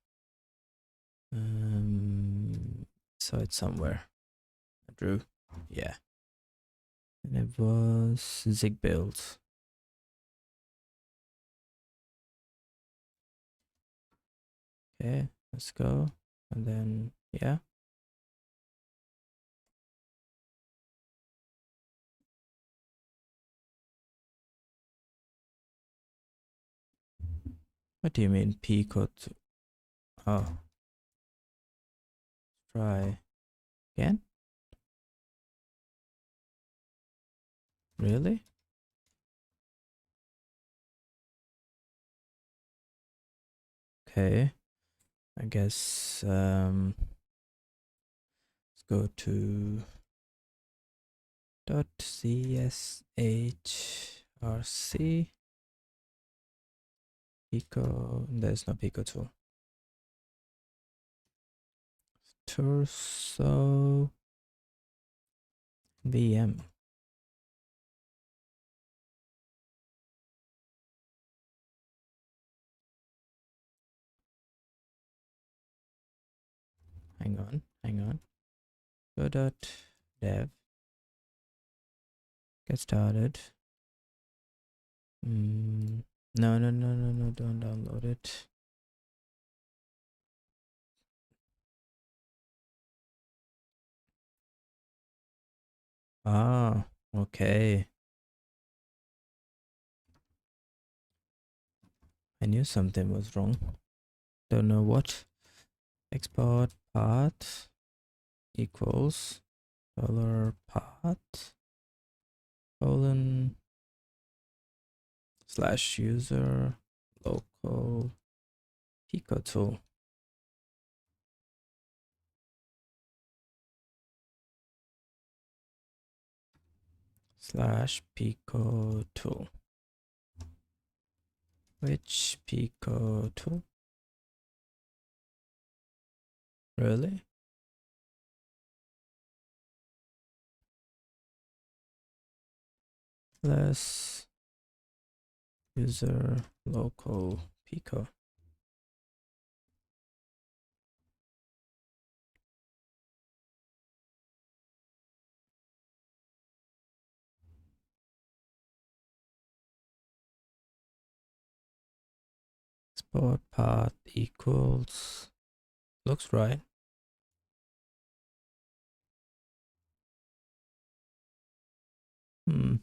[SPEAKER 1] Saw it somewhere. I drew. Yeah. And it was zig build. Okay, let's go. And then, yeah. What do you mean Pico? Oh, try again? Really? Okay. I guess let's go to .cshrc Pico. There's no Pico tool. Torso VM. Hang on. Go dev. Get started. No, don't download it. Ah, okay. I knew something was wrong. Don't know what. Export path equals dollar path colon slash user local Pico tool. Slash Pico tool. Which Pico tool? Really? Plus user local Pico. export path equals, looks right. Hmm.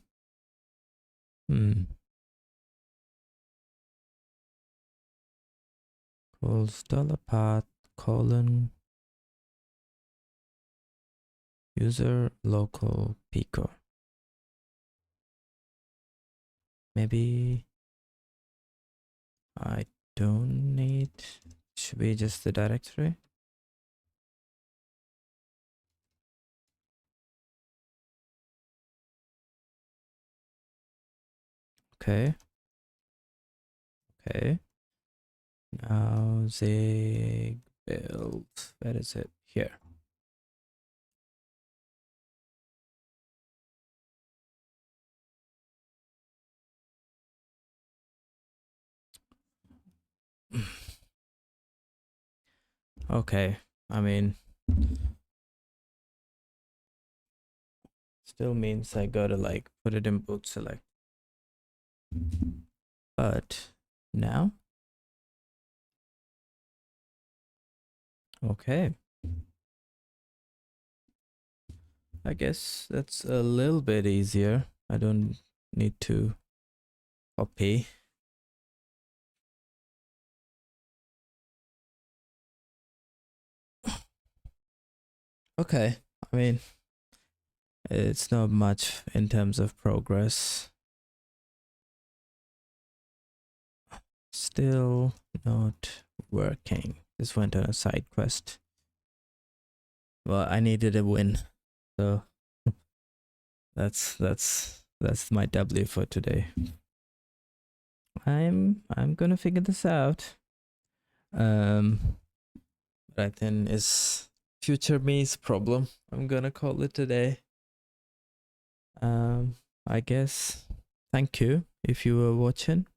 [SPEAKER 1] Equals $path colon user local pico. Maybe I don't need, should be just the directory. Okay. Okay. Now zig build. Where is it? Here. Okay. I mean, still means I gotta like put it in boot select. But now, okay. I guess that's a little bit easier. I don't need to copy. Okay. I mean, it's not much in terms of progress. Still not working. This went on a side quest. Well, I needed a win. So that's my W for today. I'm gonna figure this out. But then is future me's problem. I'm gonna call it today. I guess thank you if you were watching,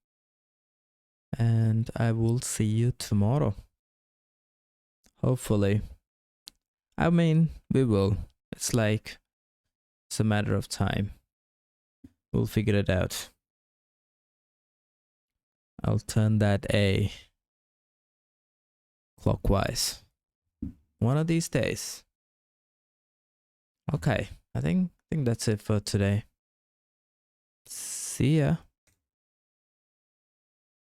[SPEAKER 1] and I will see you tomorrow. Hopefully. I mean, we will. It's like it's a matter of time. We'll figure it out. I'll turn that A clockwise one of these days. Okay, I think that's it for today. See ya.